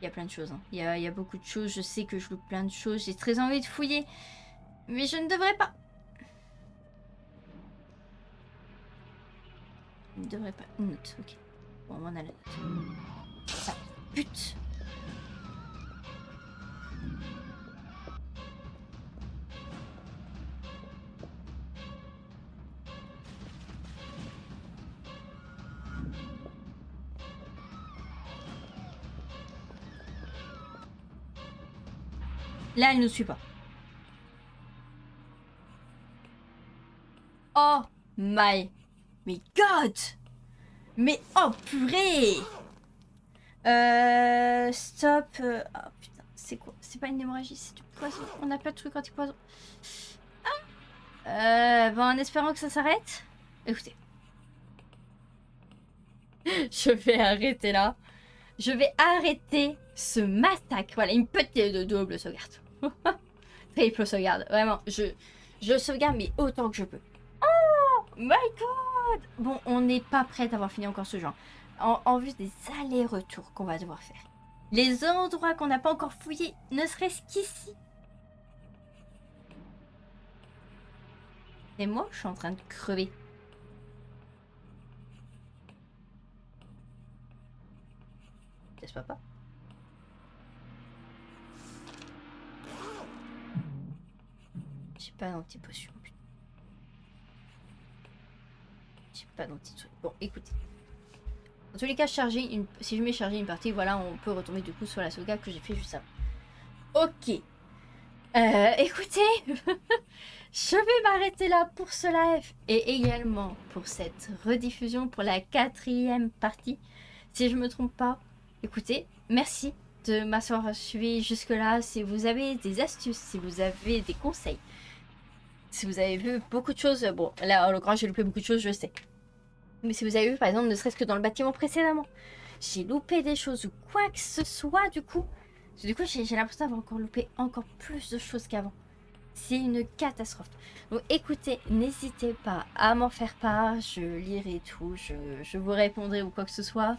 Il y a plein de choses. Hein. Il y a beaucoup de choses. Je sais que je loupe plein de choses. J'ai très envie de fouiller. Mais je ne devrais pas. Je ne devrais pas. Une note, ok. Bon, on a la note. Ça pute. Là, elle ne nous suit pas. Oh my god. Mais oh purée. Stop. Oh putain, c'est quoi? C'est pas une hémorragie, c'est du poison. On n'a pas de truc anti-poison. Bon, en espérant que ça s'arrête. Écoutez. Je vais arrêter là. Je vais arrêter ce massacre. Voilà, une petite de double sauvegarde. Triple sauvegarde. Vraiment, je sauvegarde, mais autant que je peux. Oh my god. Bon, on n'est pas prêt d'avoir fini encore ce genre. En vue des allers-retours qu'on va devoir faire. Les endroits qu'on n'a pas encore fouillés, ne serait-ce qu'ici. Et moi, je suis en train de crever. N'est-ce pas? J'ai pas d'anti-potion. J'ai pas d'anti-truc. Bon, écoutez. En tous les cas, si je mets charger une partie, voilà, on peut retomber du coup sur la sauvegarde que j'ai fait juste avant. Ok. Écoutez, je vais m'arrêter là pour ce live et également pour cette rediffusion pour la 4e partie. Si je me trompe pas, écoutez, merci de m'avoir suivi jusque là. Si vous avez des astuces, si vous avez des conseils, si vous avez vu beaucoup de choses, bon là en l'occurrence j'ai loupé beaucoup de choses, je sais. Mais si vous avez vu par exemple ne serait-ce que dans le bâtiment précédemment, j'ai loupé des choses ou quoi que ce soit du coup j'ai l'impression d'avoir encore loupé encore plus de choses qu'avant. C'est une catastrophe. Donc écoutez, n'hésitez pas à m'en faire part, je lirai tout, je vous répondrai ou quoi que ce soit.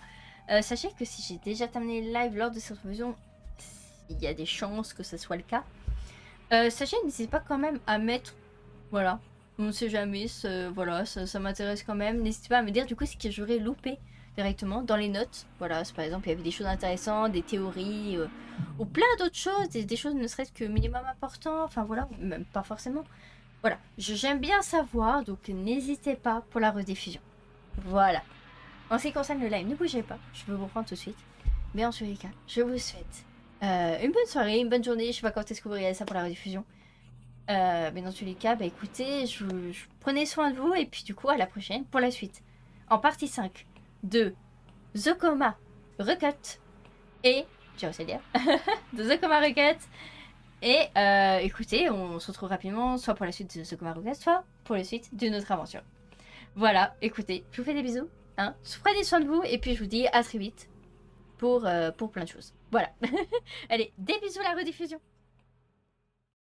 Sachez que si j'ai déjà terminé le live lors de cette revision, il y a des chances que ce soit le cas. Sachez, n'hésitez pas quand même à mettre, voilà, on ne sait jamais, voilà, ça m'intéresse quand même. N'hésitez pas à me dire du coup ce que j'aurais loupé directement dans les notes. Voilà, par exemple, il y avait des choses intéressantes, des théories, ou plein d'autres choses, des choses ne serait-ce que minimum importantes, enfin voilà, même pas forcément. Voilà, j'aime bien savoir, donc n'hésitez pas pour la rediffusion. Voilà. En ce qui concerne le live, ne bougez pas, je vais vous reprendre tout de suite. Mais en tous les cas, je vous souhaite une bonne soirée, une bonne journée, je sais pas quand est-ce que vous regardez ça pour la rediffusion. Mais dans tous les cas, bah écoutez, prenez soin de vous et puis du coup à la prochaine pour la suite. En partie 5 de The Coma Recut et... j'ai réussi à dire. de The Coma Recut. Et écoutez, on se retrouve rapidement soit pour la suite de The Coma Recut, soit pour la suite d'une autre aventure. Voilà, écoutez, je vous fais des bisous. Hein, prenez soin de vous et puis je vous dis à très vite pour plein de choses. Voilà. Allez, des bisous à la rediffusion.